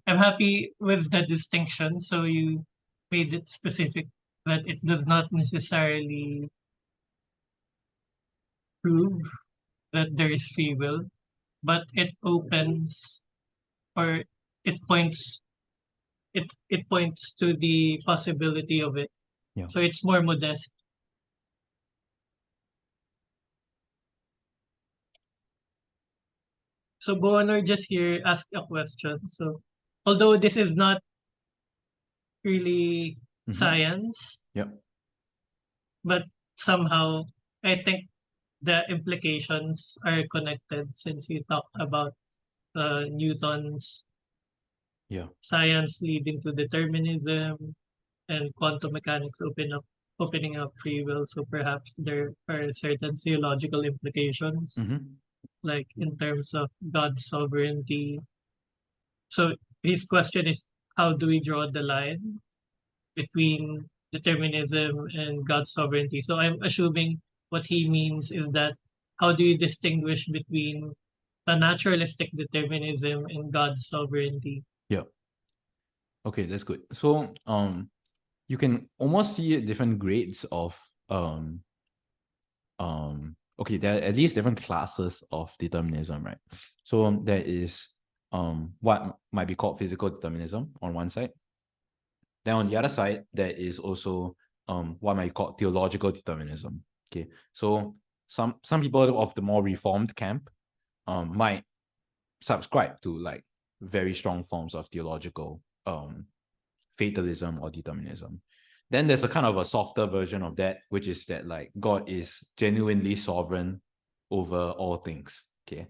I'm happy with the distinction. So you made it specific that it does not necessarily prove that there is free will, but it opens, or it points it points to the possibility of it. Yeah. So it's more modest. So Boanor just here asked a question. So although this is not really science, Yep. but somehow I think the implications are connected since you talked about Newton's Yeah. science leading to determinism and quantum mechanics opening up free will. So perhaps there are certain theological implications, like in terms of God's sovereignty. So his question is, how do we draw the line between determinism and God's sovereignty? So I'm assuming what he means is that how do you distinguish between a naturalistic determinism and God's sovereignty? Yeah. Okay, that's good. So you can almost see different grades of okay, there are at least different classes of determinism, right? So there is what might be called physical determinism on one side. Then on the other side, there is also what might be called theological determinism. Okay, so some people of the more reformed camp might subscribe to like very strong forms of theological fatalism or determinism. Then there's a kind of a softer version of that, which is that like God is genuinely sovereign over all things. Okay.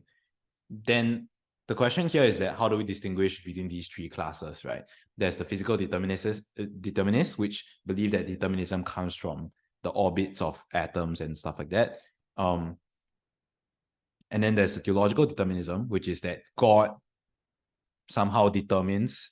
Then the question here is that how do we distinguish between these three classes, right? There's the physical determinists, which believe that determinism comes from the orbits of atoms and stuff like that. And then there's the theological determinism, which is that God somehow predetermines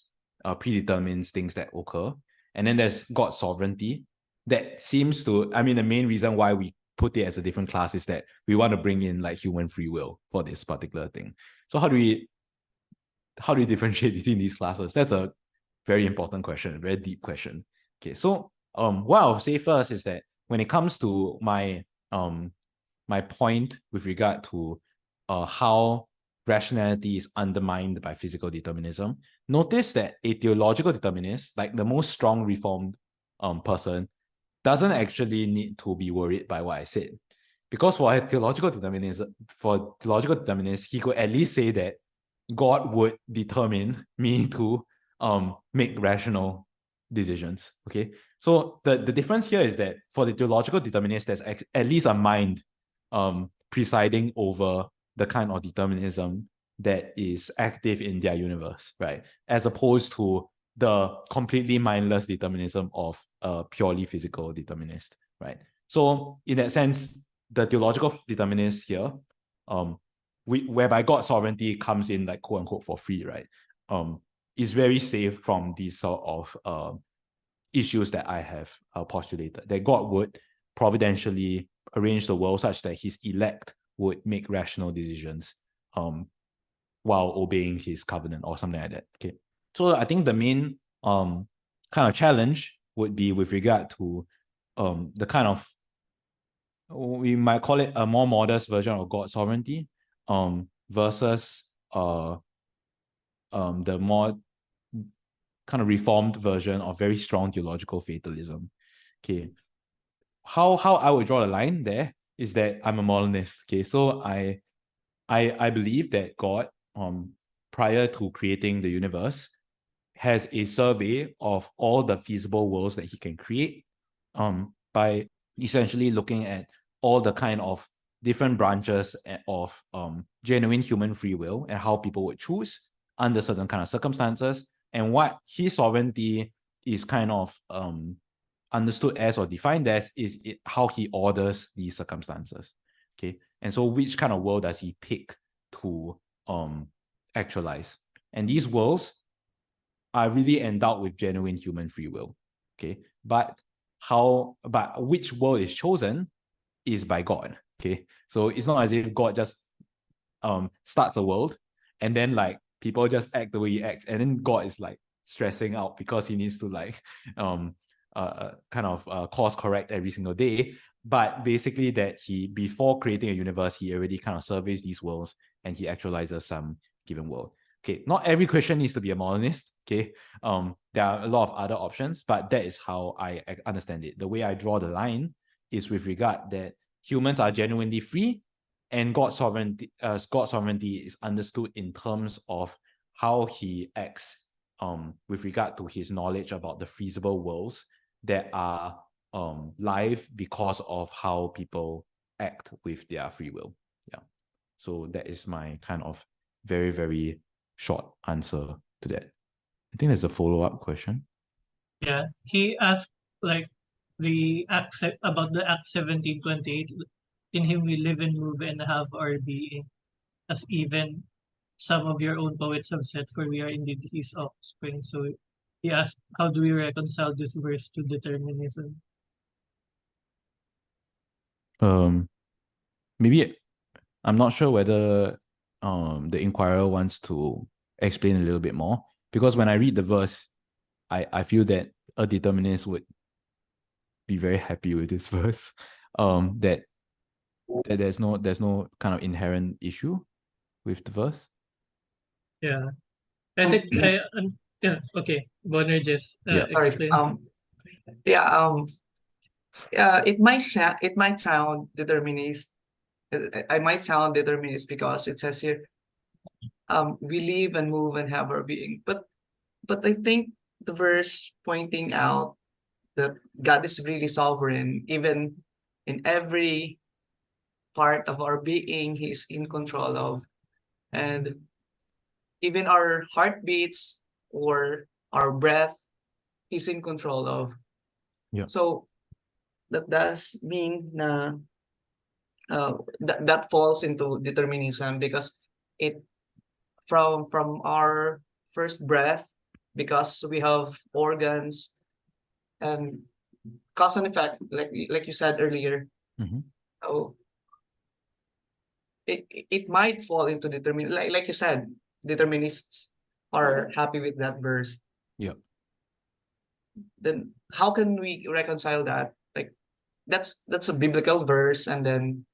things that occur. And then there's God's sovereignty. That seems to, I mean, the main reason why we put it as a different class is that we want to bring in like human free will for this particular thing. So how do we differentiate between these classes? That's a very important question, a very deep question. Okay, so what I'll say first is that when it comes to my my point with regard to how rationality is undermined by physical determinism, notice that a theological determinist, like the most strong reformed person, doesn't actually need to be worried by what I said. Because for theological determinists, he could at least say that God would determine me to make rational decisions. Okay. So the difference here is that for the theological determinist, there's at least a mind presiding over the kind of determinism that is active in their universe, right? As opposed to the completely mindless determinism of a purely physical determinist, right? So in that sense, the theological determinist here, whereby God's sovereignty comes in like quote unquote for free, right? Is very safe from these sort of issues that I have postulated, that God would providentially arrange the world such that his elect would make rational decisions while obeying his covenant or something like that. Okay. So I think the main kind of challenge would be with regard to the kind of we might call it a more modest version of God's sovereignty, versus the more kind of reformed version of very strong theological fatalism. Okay, how I would draw the line there is that I'm a modernist. Okay, so I believe that God, prior to creating the universe, has a survey of all the feasible worlds that he can create, by essentially looking at all the kind of different branches of genuine human free will and how people would choose under certain kind of circumstances, and what his sovereignty is kind of understood as or defined as is how he orders these circumstances. Okay, and so which kind of world does he pick to actualize? And these worlds are really endowed with genuine human free will. Okay, but which world is chosen is by God. Okay, so it's not as if God just starts a world and then like people just act the way he acts, and then God is like stressing out because he needs to like course correct every single day. But basically that he, before creating a universe, he already kind of surveys these worlds and he actualizes some given world. Okay, not every Christian needs to be a modernist. Okay, there are a lot of other options, but that is how I understand it. The way I draw the line is with regard that humans are genuinely free, and God's sovereignty is understood in terms of how he acts with regard to his knowledge about the feasible worlds that are live because of how people act with their free will. Yeah. So that is my kind of very, very short answer to that. I think there's a follow-up question. Yeah, he asked like about the Act 17:28. In him we live and move and have our being, as even some of your own poets have said, for we are indeed his offspring. So he asked, how do we reconcile this verse to determinism? Maybe I'm not sure whether the inquirer wants to explain a little bit more, because when I read the verse, I feel that a determinist would be very happy with this verse. That there's no kind of inherent issue with the verse. Yeah, I think yeah, okay. Bonner just Yeah. Sorry. explain. It might sound determinist. I might sound determinist because it says here, we live and move and have our being. But I think the verse pointing out that God is really sovereign, even in every part of our being, He's in control of, and even our heartbeats or our breath, He's in control of. Yeah. So that does mean that falls into determinism, because it from our first breath, because we have organs and cause and effect, like you said earlier. Mm-hmm. So it might fall into determinism, like you said, determinists are happy with that verse. Yeah. Then how can we reconcile that? Like that's a biblical verse, and then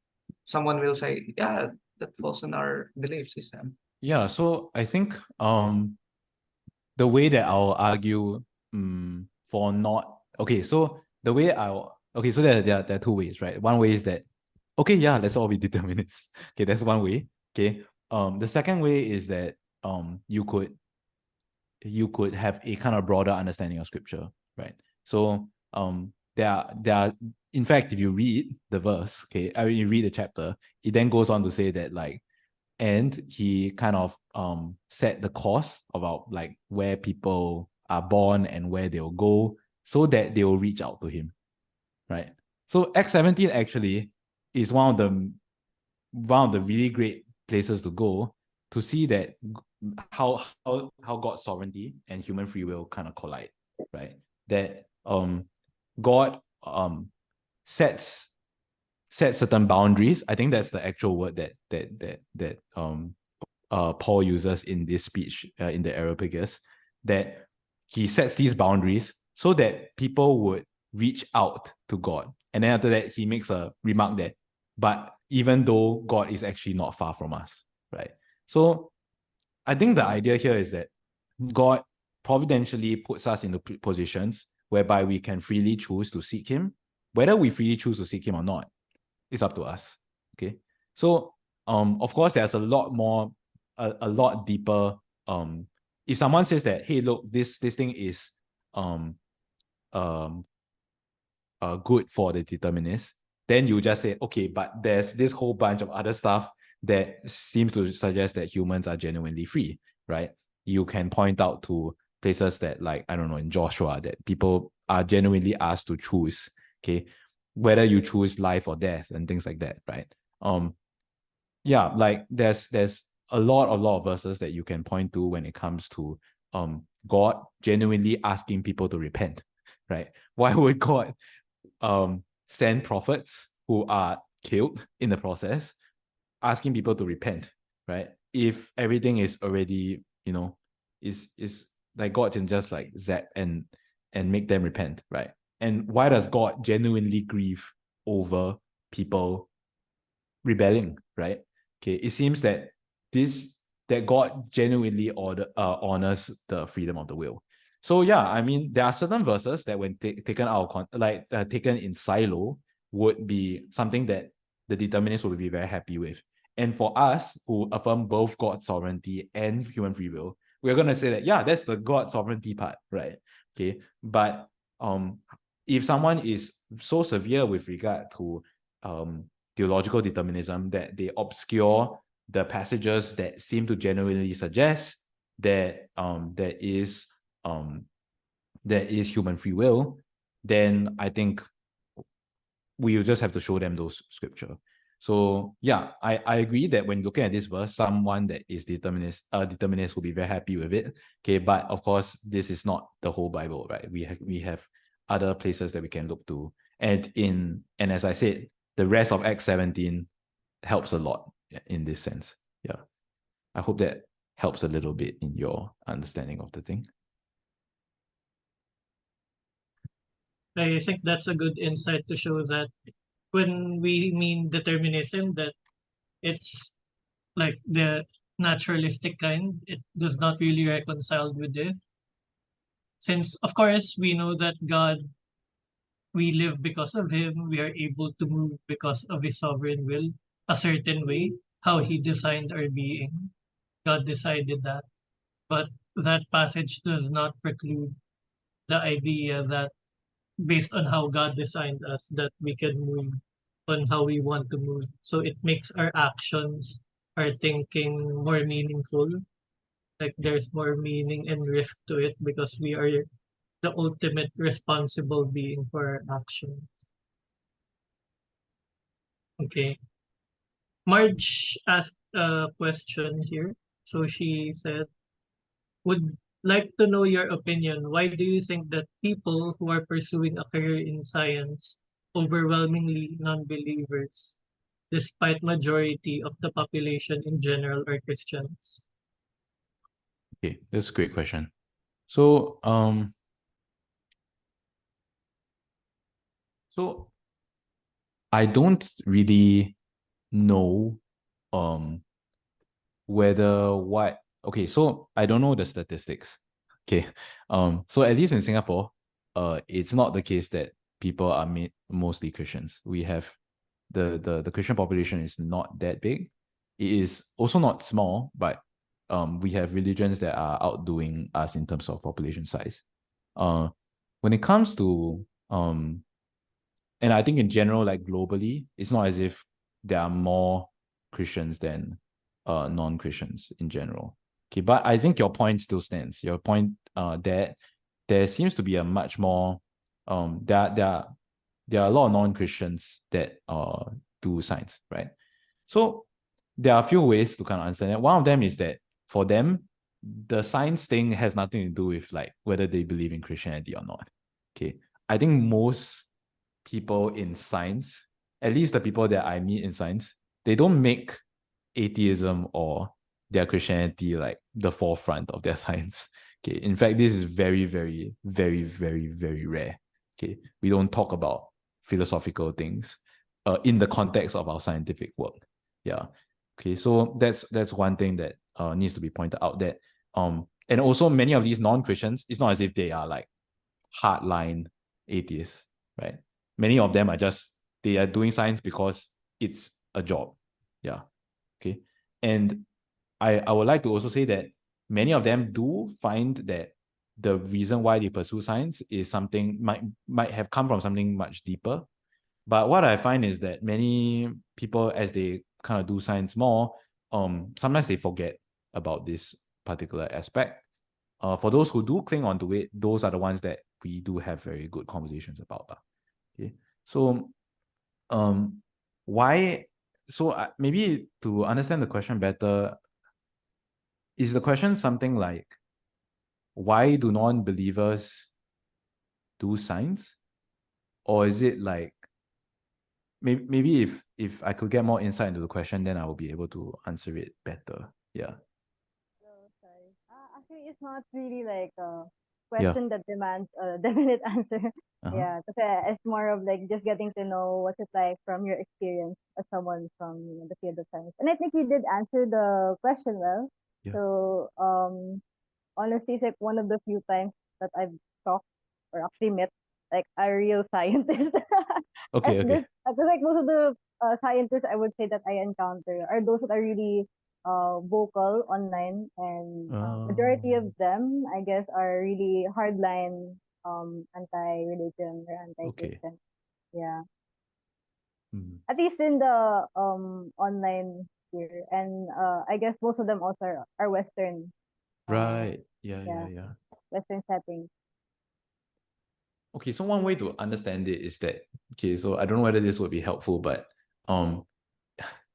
someone will say, yeah, that falls in our belief system. Yeah, so I think the way that I'll argue for not okay, so the way so there are two ways, right? One way is that okay, yeah, let's all be determinists. Okay, that's one way. Okay. The second way is that you could have a kind of broader understanding of scripture, right? So there are in fact, if you read the verse, okay, I mean you read the chapter, it then goes on to say that like, and he kind of set the course about like where people are born and where they'll go so that they will reach out to him, right? So Act 17 actually is one of the really great places to go to see that how God's sovereignty and human free will kind of collide, right? That God sets certain boundaries. I think that's the actual word that Paul uses in this speech in the Areopagus, that he sets these boundaries so that people would reach out to God. And then after that, he makes a remark that, but even though God is actually not far from us, right? So I think the idea here is that God providentially puts us into positions whereby we can freely choose to seek him. Whether we freely choose to seek him or not, it's up to us. Okay. So of course, there's a lot more, a lot deeper. If someone says that, hey, look, this thing is good for the determinists, then you just say, okay, but there's this whole bunch of other stuff that seems to suggest that humans are genuinely free, right? You can point out to places that, like, I don't know, in Joshua, that people are genuinely asked to choose, okay, whether you choose life or death and things like that, right? Yeah, like there's a lot of verses that you can point to when it comes to God genuinely asking people to repent, right? Why would God send prophets who are killed in the process, asking people to repent, right? If everything is already, is like God can just like zap and make them repent, right? And why does God genuinely grieve over people rebelling, right? Okay, it seems that God genuinely honors the freedom of the will. So yeah, I mean, there are certain verses that when taken out of taken in silo would be something that the determinists would be very happy with. And for us who affirm both God's sovereignty and human free will, we're gonna say that, yeah, that's the God sovereignty part, right? Okay, but if someone is so severe with regard to theological determinism that they obscure the passages that seem to genuinely suggest that there is human free will, then I think we will just have to show them those scripture. So yeah, I agree that when looking at this verse, someone that is determinist will be very happy with it. Okay, but of course, this is not the whole Bible, right? We have other places that we can look to, and as I said, the rest of Acts 17 helps a lot in this sense. Yeah, I hope that helps a little bit in your understanding of the thing. I think that's a good insight to show that when we mean determinism, that it's like the naturalistic kind, it does not really reconcile with this. Since, of course, we know that God, we live because of him, we are able to move because of his sovereign will, a certain way, how he designed our being. God decided that. But that passage does not preclude the idea that based on how God designed us, that we can move on how we want to move. So it makes our actions, our thinking more meaningful. Like there's more meaning and risk to it because we are the ultimate responsible being for our action. Okay. Marge asked a question here. So she said, would like to know your opinion. Why do you think that people who are pursuing a career in science overwhelmingly non-believers, despite majority of the population in general are Christians? Okay, that's a great question. So I don't really know whether what okay, so I don't know the statistics. Okay. So at least in Singapore, it's not the case that people are mostly Christians. We have the Christian population is not that big. It is also not small, but we have religions that are outdoing us in terms of population size. When it comes to and I think in general, like globally, it's not as if there are more Christians than non-Christians in general. Okay, but I think your point still stands. Your point that there seems to be a much more there are a lot of non-Christians that do science, right? So there are a few ways to kind of understand it. One of them is that for them, the science thing has nothing to do with like whether they believe in Christianity or not. Okay, I think most people in science, at least the people that I meet in science, they don't make atheism or their Christianity like the forefront of their science. Okay, in fact, this is very, very, very, very, very rare. Okay, we don't talk about philosophical things in the context of our scientific work. Yeah. Okay, so that's one thing that needs to be pointed out, that and also many of these non-Christians, it's not as if they are like hardline atheists, right? Many of them are just, they are doing science because it's a job. Yeah. Okay. And I would like to also say that many of them do find that the reason why they pursue science is something might have come from something much deeper. But what I find is that many people, as they kind of do science more, sometimes they forget about this particular aspect. For those who do cling onto it, those are the ones that we do have very good conversations about. Okay, so why? So maybe to understand the question better, is the question something like, why do non-believers do science? Or is it like, maybe if I could get more insight into the question, then I will be able to answer it better. Yeah. Sorry. Actually, it's not really like a question that demands a definite answer. Yeah, because it's more of like just getting to know what's it like from your experience as someone from the field of science. And I think you did answer the question well. Yeah. So honestly, it's like one of the few times that I've talked or actually met like a real scientist. Okay, okay. Because like most of the scientists I would say that I encounter are those that are really vocal online, and majority of them I guess are really hardline anti-religion or anti-Christian. Yeah. At least in the online sphere, and I guess most of them also are Western. Right. Yeah. Western settings. Okay, so one way to understand it is that, okay, so I don't know whether this would be helpful, but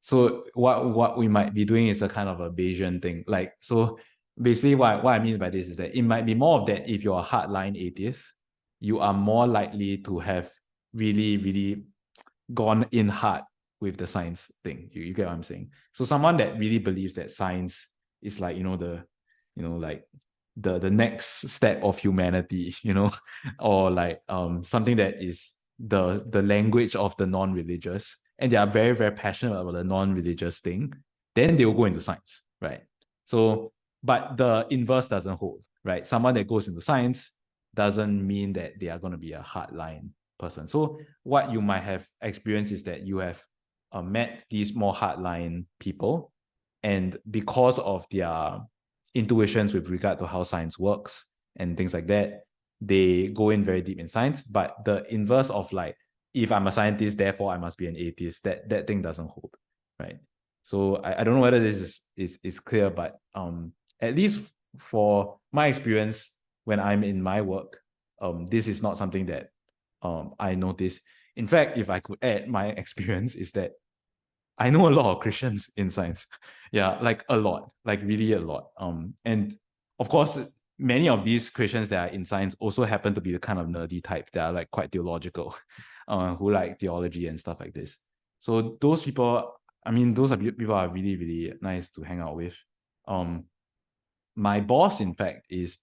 so what we might be doing is a kind of a Bayesian thing. Like, so basically what I mean by this is that it might be more of that if you're a hardline atheist, you are more likely to have really, really gone in hard with the science thing. You get what I'm saying? So someone that really believes that science is like, like the next step of humanity, or like something that is the language of the non-religious, and they are very, very passionate about the non-religious thing, then they will go into science, right? So, but the inverse doesn't hold, right? Someone that goes into science doesn't mean that they are going to be a hardline person. So what you might have experienced is that you have met these more hardline people, and because of their intuitions with regard to how science works and things like that, they go in very deep in science. But the inverse of like, if I'm a scientist, therefore I must be an atheist, that thing doesn't hold, right? So I don't know whether this is clear, but at least for my experience when I'm in my work, this is not something that I notice. In fact, if I could add, my experience is that I know a lot of Christians in science. Yeah, like a lot, like really a lot. And of course, many of these Christians that are in science also happen to be the kind of nerdy type that are like quite theological, who like theology and stuff like this. So those people, I mean, those are people are really, really nice to hang out with. My boss, in fact, is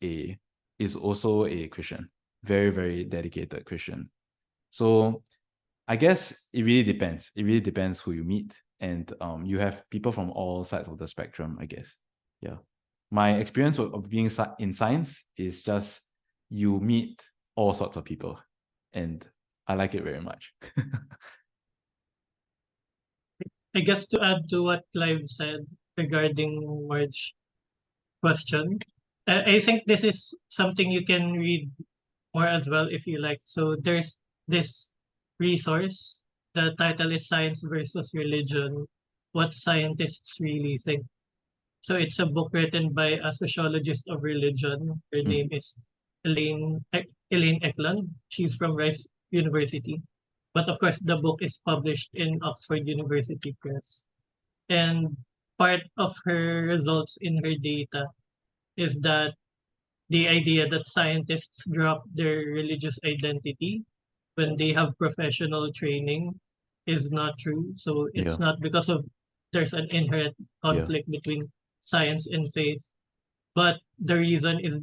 also a Christian, very, very dedicated Christian. So I guess it really depends. It really depends who you meet. And you have people from all sides of the spectrum, I guess. Yeah. My experience of being in science is just you meet all sorts of people. And I like it very much. I guess to add to what Clive said regarding Marge's question, I think this is something you can read more as well if you like. So there's this resource. The title is Science versus Religion, What Scientists Really Think. So it's a book written by a sociologist of religion. Her name is Elaine Eklund. She's from Rice University. But of course, the book is published in Oxford University Press. And part of her results in her data is that the idea that scientists drop their religious identity when they have professional training is not true. So it's not because of there's an inherent conflict between science and faith, but the reason is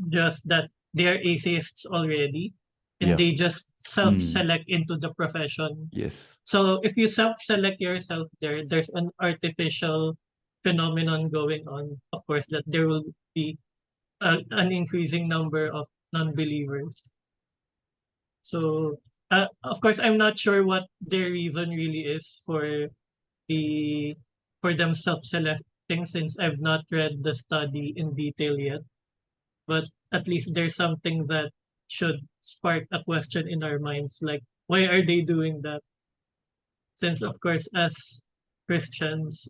just that they are atheists already. and Yeah. they just self-select into the profession. Yes. So if you self-select yourself there's an artificial phenomenon going on, of course, that there will be an increasing number of non-believers. So, of course, I'm not sure what their reason really is the for them self-selecting, since I've not read the study in detail yet. But at least there's something that should spark a question in our minds, like why are they doing that? Since of course, as Christians,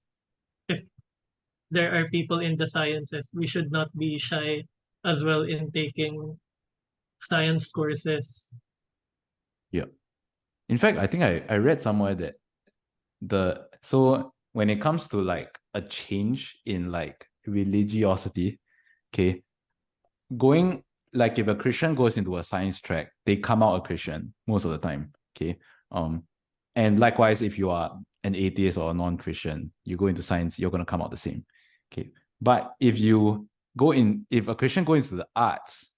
if there are people in the sciences, we should not be shy as well in taking science courses. Yeah. In fact, I think I read somewhere that so when it comes to like a change in like religiosity, okay, going like if a Christian goes into a science track, they come out a Christian most of the time. Okay. And likewise, if you are an atheist or a non-Christian, you go into science, you're gonna come out the same. Okay. But if a Christian goes into the arts,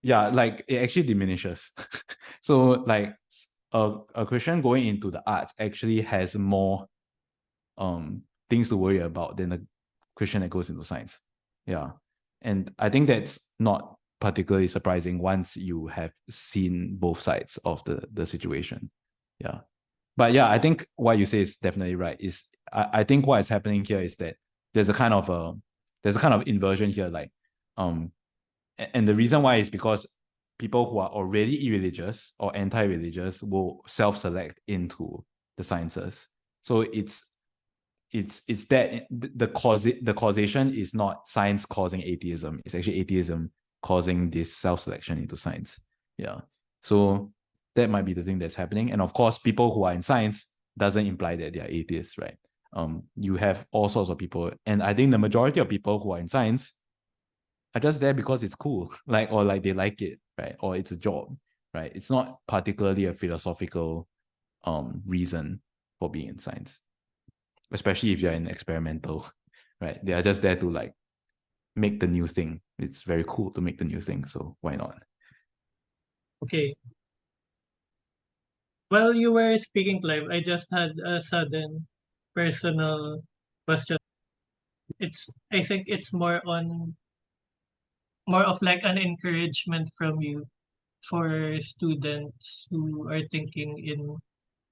like it actually diminishes. So like a Christian going into the arts actually has more things to worry about than a Christian that goes into science. Yeah. And I think that's not particularly surprising once you have seen both sides of the situation. Yeah. But yeah, I think what you say is definitely right. I think what is happening here is that there's a kind of inversion here, like and the reason why is because people who are already irreligious or anti-religious will self-select into the sciences. So it's that the causation is not science causing atheism. It's actually atheism causing this self-selection into science. Yeah. So that might be the thing that's happening. And of course, people who are in science doesn't imply that they are atheists, right? You have all sorts of people. And I think the majority of people who are in science are just there because it's cool, or they like it, right? Or it's a job, right? It's not particularly a philosophical reason for being in science, especially if you're in experimental, right? They are just there to like make the new thing. It's very cool to make the new thing, so why not? Okay. While you were speaking, Clive, I just had a sudden personal question. I think it's more of like an encouragement from you for students who are thinking in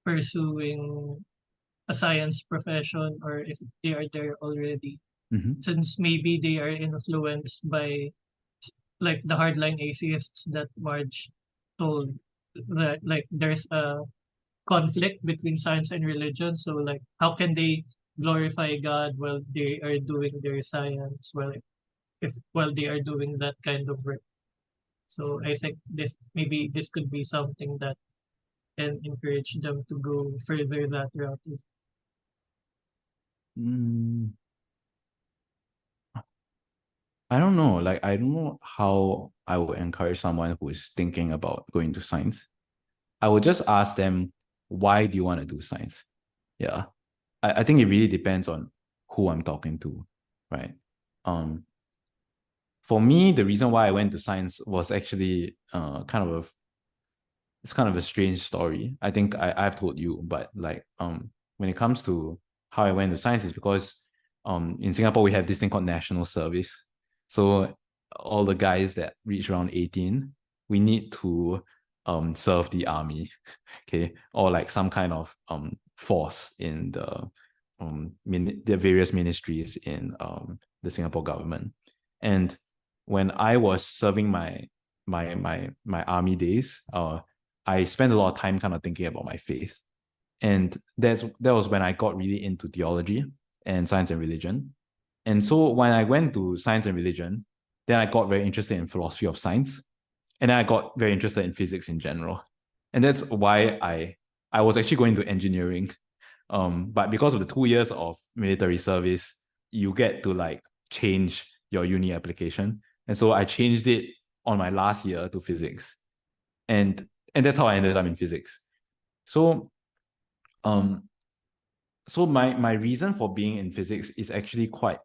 pursuing a science profession, or if they are there already, since maybe they are influenced by like the hardline atheists that Marge told, that like there's a conflict between science and religion. So like how can they glorify God while they are doing their science, while they are doing that kind of work? So I think this could be something that can encourage them to go further that route. I don't know. Like, I don't know how I would encourage someone who is thinking about going to science. I would just ask them, why do you want to do science? Yeah. I think it really depends on who I'm talking to, right? For me, the reason why I went to science was actually it's kind of a strange story. I think I've told you, but like when it comes to how I went to science is because in Singapore we have this thing called national service. So all the guys that reach around 18, we need to serve the army, okay, or like some kind of force in the various ministries in the Singapore government. And when I was serving my army days, I spent a lot of time kind of thinking about my faith. And that was when I got really into theology and science and religion. And so when I went to science and religion, then I got very interested in philosophy of science. And then I got very interested in physics in general. And that's why I was actually going to engineering. But because of the 2 years of military service, you get to like change your uni application. And so I changed it on my last year to physics. And that's how I ended up in physics. So my reason for being in physics is actually quite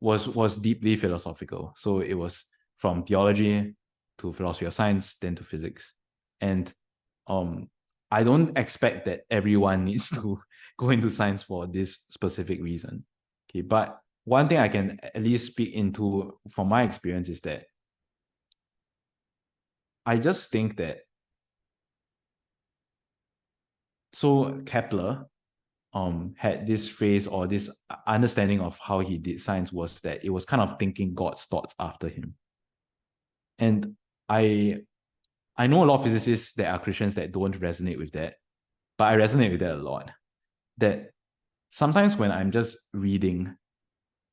was deeply philosophical. So it was from theology to philosophy of science, then to physics. And I don't expect that everyone needs to go into science for this specific reason. Okay, but one thing I can at least speak into from my experience is that I just think that, so Kepler had this phrase or this understanding of how he did science was that it was kind of thinking God's thoughts after him. And I know a lot of physicists that are Christians that don't resonate with that, but I resonate with that a lot. That sometimes when I'm just reading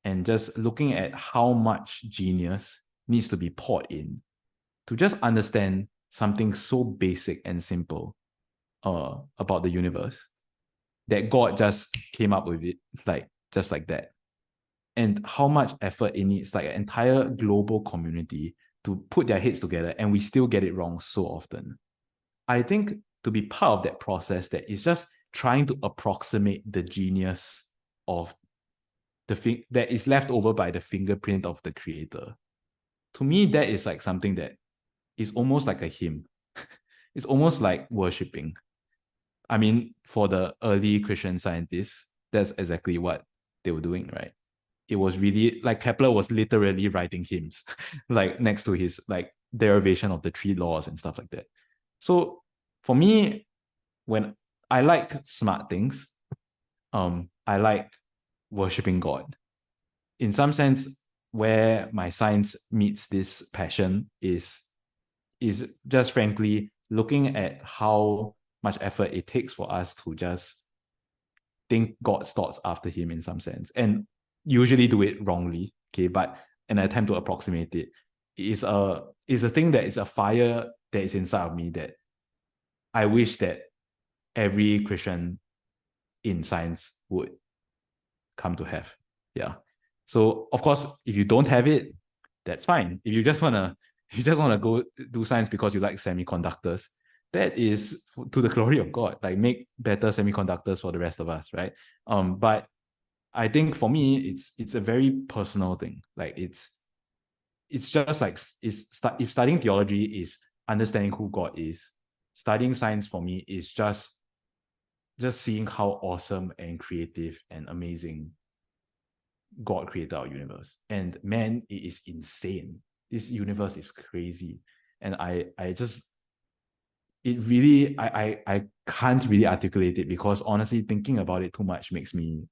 and just looking at how much genius needs to be poured in to just understand something so basic and simple about the universe, that God just came up with it just like that. And how much effort it needs, like an entire global community to put their heads together, and we still get it wrong so often. I think to be part of that process that is just trying to approximate the genius of that is left over by the fingerprint of the creator. To me, that is like something that is almost like a hymn. It's almost like worshipping. I mean, for the early Christian scientists, that's exactly what they were doing, right? It was really like Kepler was literally writing hymns, like next to his like derivation of the three laws and stuff like that. So for me, when I like smart things, I like worshipping God. In some sense, where my science meets this passion is just frankly looking at how much effort it takes for us to just think God's thoughts after him in some sense, and usually do it wrongly, okay, but an attempt to approximate it is a thing that is a fire that is inside of me that I wish that every Christian in science would come to have. Yeah. So of course, if you don't have it, that's fine. If you just wanna go do science because you like semiconductors, that is to the glory of God. Like, make better semiconductors for the rest of us, right? But I think for me, it's a very personal thing. Like, it's just like if studying theology is understanding who God is, studying science for me is just seeing how awesome and creative and amazing God created our universe. And man, it is insane. This universe is crazy. And I can't really articulate it, because honestly, thinking about it too much makes me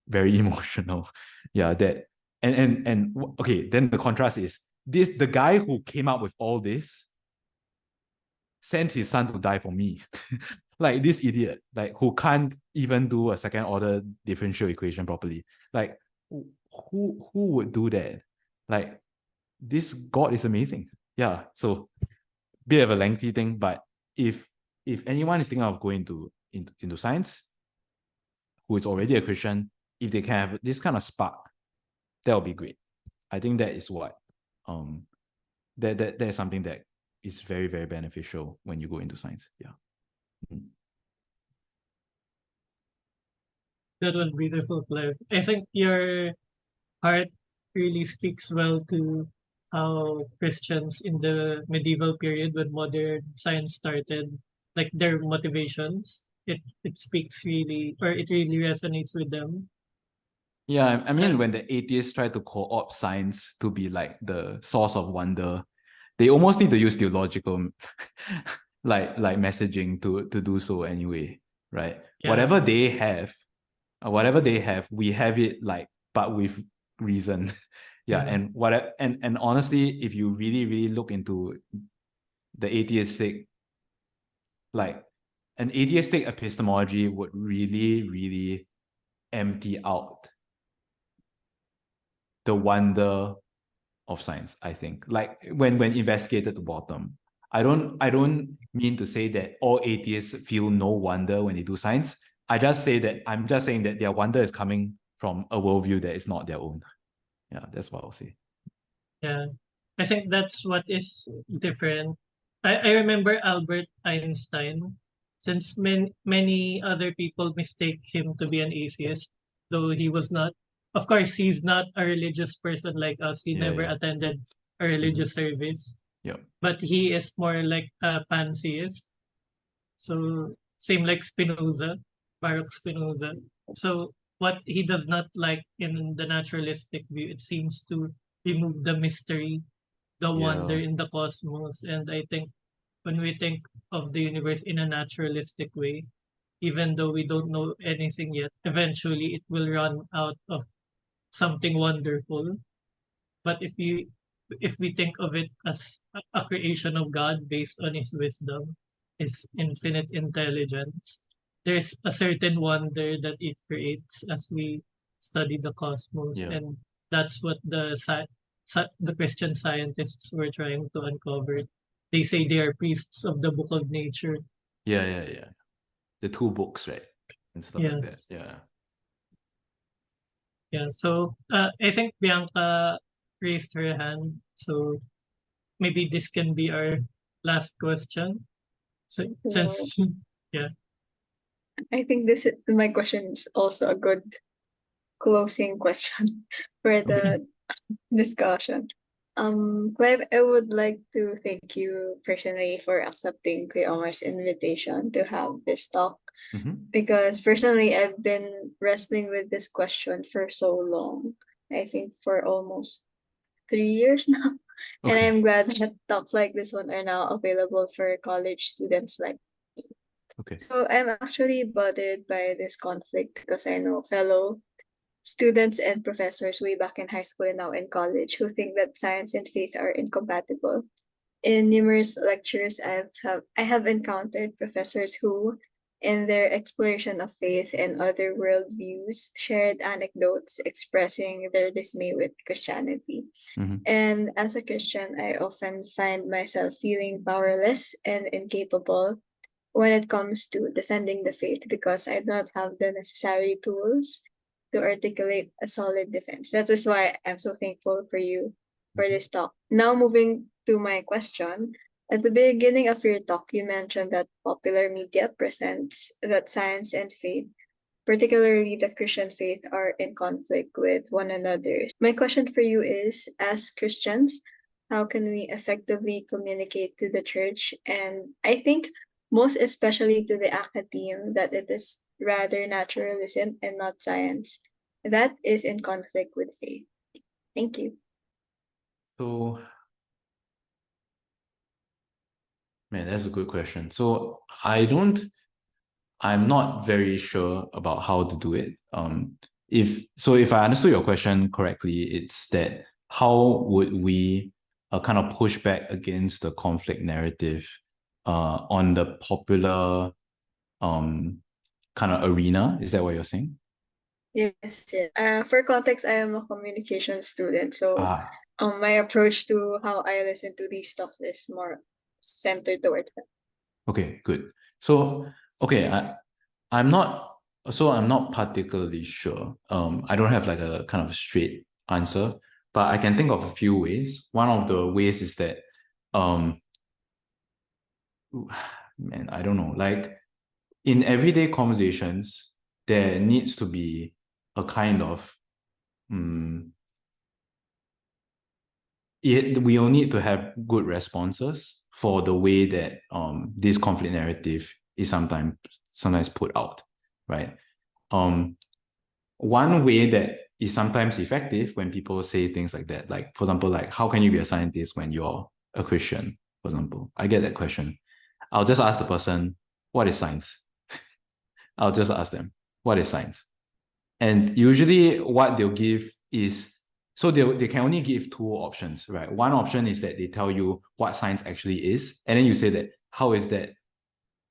very emotional. Yeah, that and okay, then the contrast is the guy who came up with all this sent his son to die for me. Like, this idiot, like, who can't even do a second order differential equation properly. Like, who would do that? Like, this God is amazing. Yeah. So, bit of a lengthy thing, but if anyone is thinking of going into science, who is already a Christian, if they can have this kind of spark, that would be great. I think that is what that is something that is very, very beneficial when you go into science. Yeah. That was beautiful, Clive. I think your heart really speaks well to how Christians in the medieval period, when modern science started, like, their motivations, it speaks really, or it really resonates with them. Yeah, I mean, when the atheists try to co-opt science to be like the source of wonder, they almost need to use theological like messaging to do so anyway, right? Yeah. Whatever they have, we have it, like, but with reason. Yeah, Yeah. and honestly, if you really, really look into the atheistic, like, an atheistic epistemology would really, really empty out the wonder of science, I think. Like, when investigated to bottom. I don't mean to say that all atheists feel no wonder when they do science. I'm just saying that their wonder is coming from a worldview that is not their own. Yeah, that's what I'll say. Yeah. I think that's what is different. I remember Albert Einstein, since many other people mistake him to be an atheist, though he was not. of course, he's not a religious person like us. He Yeah, never yeah. attended a religious service, Yep. but he is more like a pantheist. So same like Spinoza, Baruch Spinoza. So what he does not like in the naturalistic view, it seems to remove the mystery, the wonder Yeah. in the cosmos. And I think when we think of the universe in a naturalistic way, even though we don't know anything yet, eventually it will run out of something wonderful. But if we think of it as a creation of God based on his wisdom, his infinite intelligence, there's a certain wonder that it creates as we study the cosmos. Yeah. And that's what the Christian scientists were trying to uncover. They say they are priests of the book of nature. Yeah, yeah, yeah. The two books, right? And stuff like that. Yes. Yeah. Yeah. So I think Bianca raised her hand. So maybe this can be our last question. So, since yeah. I think my question is also a good closing question for the discussion. Clive, I would like to thank you personally for accepting Kuya Omar's invitation to have this talk, because personally I've been wrestling with this question for so long. I think for almost 3 years now. And Okay. I'm glad that talks like this one are now available for college students like me. Okay. So I'm actually bothered by this conflict because I know fellow students and professors way back in high school and now in college who think that science and faith are incompatible. In numerous lectures I have encountered professors who, in their exploration of faith and other worldviews, shared anecdotes expressing their dismay with Christianity. And as a Christian, I often find myself feeling powerless and incapable when it comes to defending the faith because I do not have the necessary tools to articulate a solid defense. That is why I'm so thankful for you for this talk. Now, moving to my question. At the beginning of your talk, you mentioned that popular media presents that science and faith, particularly the Christian faith, are in conflict with one another. My question for you is, as Christians, how can we effectively communicate to the church, and I think most especially to the academe, that it is rather naturalism and not science that is in conflict with faith? Thank you. So, man, that's a good question. So I'm not very sure about how to do it. If I understood your question correctly, it's that how would we kind of push back against the conflict narrative on the popular kind of arena? Is that what you're saying? Yes, yes. For context, I am a communication student, so Ah, my approach to how I listen to these talks is more centered towards that. okay, good. So, okay, I'm not particularly sure. I don't have like a kind of straight answer, but I can think of a few ways. One of the ways is that, man, I don't know, like in everyday conversations, there needs to be a kind of, we'll need to have good responses for the way that this conflict narrative is sometimes put out, right? One way that is sometimes effective when people say things like that, like for example, like how can you be a scientist when you're a Christian? For example, I get that question. I'll just ask the person, what is science? I'll just ask them, what is science? And usually what they'll give is, so they can only give two options, right? One option is that they tell you what science actually is, and then you say that, how is that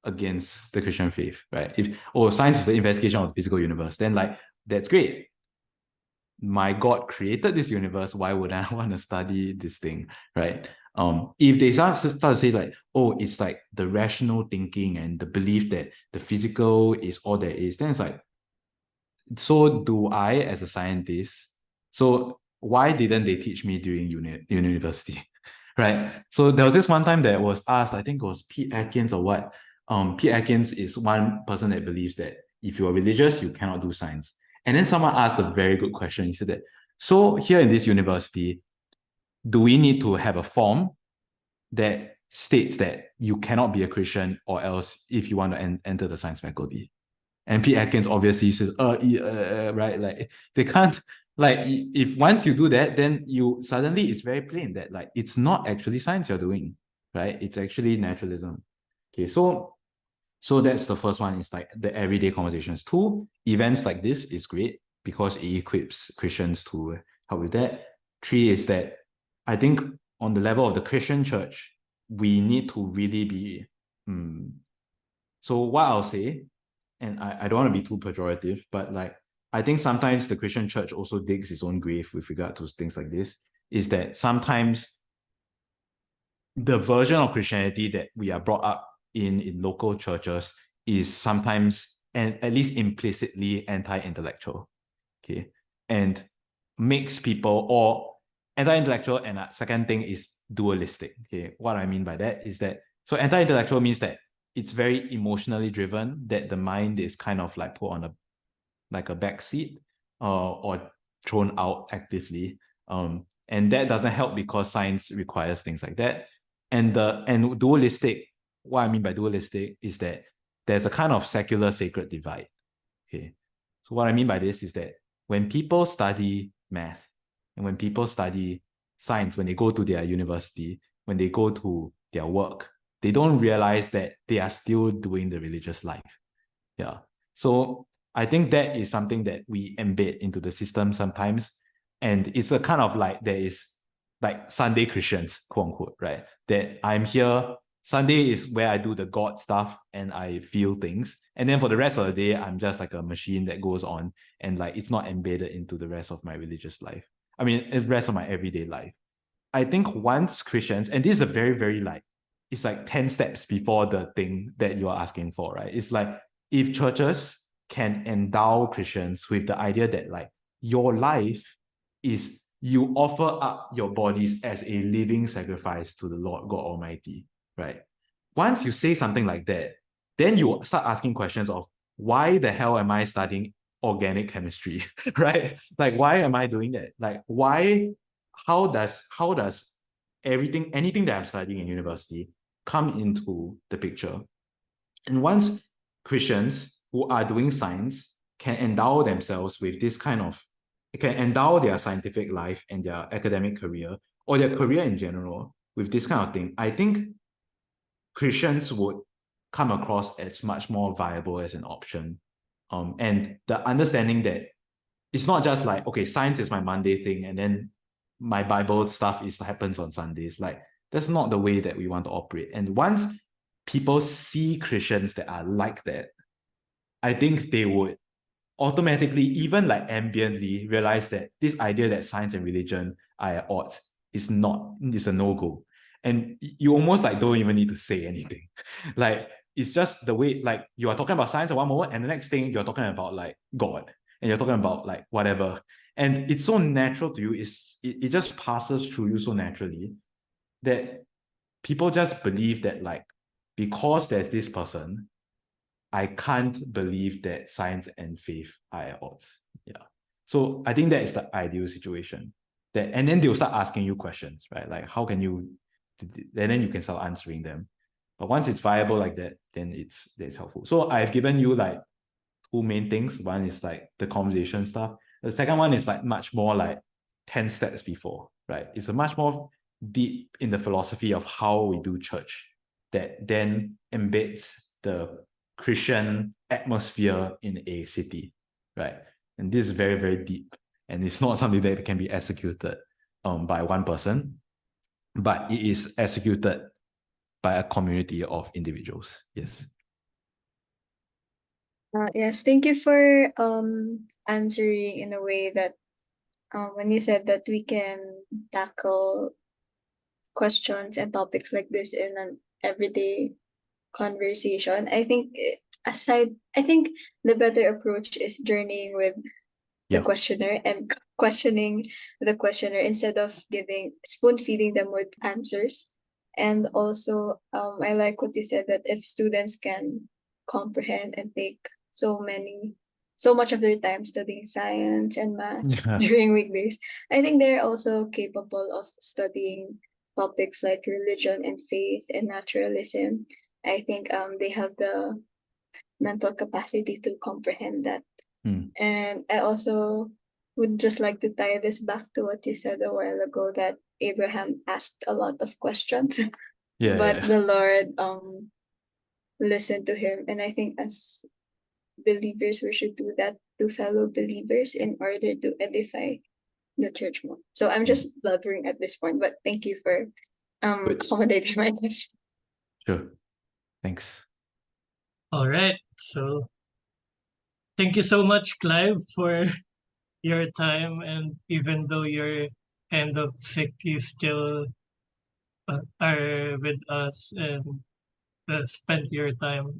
against the Christian faith, right? If, science is the investigation of the physical universe, then like, that's great. My God created this universe, why would I want to study this thing, right? If they start to say like, it's like the rational thinking and the belief that the physical is all there is, then it's like, so do I as a scientist? So why didn't they teach me during university, right? So there was this one time that was asked, I think it was Pete Atkins or what. Pete Atkins is one person that believes that if you are religious, you cannot do science. And then someone asked a very good question. He said that, so here in this university, do we need to have a form that states that you cannot be a Christian or else if you want to enter the science faculty? And Pete Atkins obviously says, right, like they can't, like if once you do that, then you suddenly it's very plain that like it's not actually science you're doing, right? It's actually naturalism. Okay, so that's the first one, is like the everyday conversations. Two, events like this is great because it equips Christians to help with that. Three is that I think on the level of the Christian church, we need to really be, so what I'll say, and I don't want to be too pejorative, but like, I think sometimes the Christian church also digs its own grave with regard to things like this, is that sometimes the version of Christianity that we are brought up in local churches is sometimes, and at least implicitly, anti-intellectual, okay, and makes people, or anti-intellectual, and a second thing is dualistic. Okay, what I mean by that is that, so anti-intellectual means that it's very emotionally driven, that the mind is kind of like put on a like a back seat, or thrown out actively, and that doesn't help because science requires things like that. And dualistic, what I mean by dualistic is that there's a kind of secular sacred divide. Okay, so what I mean by this is that when people study math and when people study science, when they go to their university, when they go to their work, they don't realize that they are still doing the religious life. Yeah. So I think that is something that we embed into the system sometimes. And it's a kind of like, there is like Sunday Christians, quote unquote, right? That I'm here, Sunday is where I do the God stuff and I feel things. And then for the rest of the day, I'm just like a machine that goes on, and like it's not embedded into the rest of my religious life. I mean, the rest of my everyday life. I think once Christians, and this is a very, very like, it's like 10 steps before the thing that you are asking for, right? It's like, if churches can endow Christians with the idea that like your life is, you offer up your bodies as a living sacrifice to the Lord God Almighty, right? Once you say something like that, then you start asking questions of, why the hell am I studying organic chemistry, right? Like, why am I doing that? Like, why, how does anything that I'm studying in university come into the picture? And once Christians who are doing science can endow themselves with this kind of, can endow their scientific life and their academic career, or their career in general, with this kind of thing, I think Christians would come across as much more viable as an option. And the understanding that it's not just like, okay, science is my Monday thing, and then my Bible stuff happens on Sundays. Like, that's not the way that we want to operate. And once people see Christians that are like that, I think they would automatically, even like ambiently, realize that this idea that science and religion are at odds is a no-go. And you almost like don't even need to say anything. Like, it's just the way, like, you are talking about science at one moment, and the next thing you're talking about like God, and you're talking about like whatever. And it's so natural to you, it just passes through you so naturally that people just believe that like, because there's this person, I can't believe that science and faith are at odds. Yeah. So I think that is the ideal situation. And then they'll start asking you questions, right? Like, how can you, and then you can start answering them. But once it's viable like that, then it's helpful. So I've given you like two main things. One is like the conversation stuff. The second one is like much more like 10 steps before, right? It's a much more deep in the philosophy of how we do church that then embeds the Christian atmosphere in a city, right? And this is very, very deep. And it's not something that can be executed by one person, but it is executed by a community of individuals. Yes. Yes, thank you for answering in a way that when you said that we can tackle questions and topics like this in an everyday conversation. I think the better approach is journeying with the Yeah. questioner and questioning the questioner instead of spoon feeding them with answers. And also, I like what you said, that if students can comprehend and take so many so much of their time studying science and math Yeah. during weekdays. I think they're also capable of studying topics like religion and faith and naturalism. I think they have the mental capacity to comprehend that. And I also would just like to tie this back to what you said a while ago, that Abraham asked a lot of questions, Yeah. but Yeah. the Lord listened to him. And I think as believers, we should do that to fellow believers in order to edify the church more. So I'm just blabbering at this point, but thank you for Good. accommodating my question. Sure. Thanks. All right. So thank you so much, Clive, for your time. And even though you're kind of sick, you still are with us and spent your time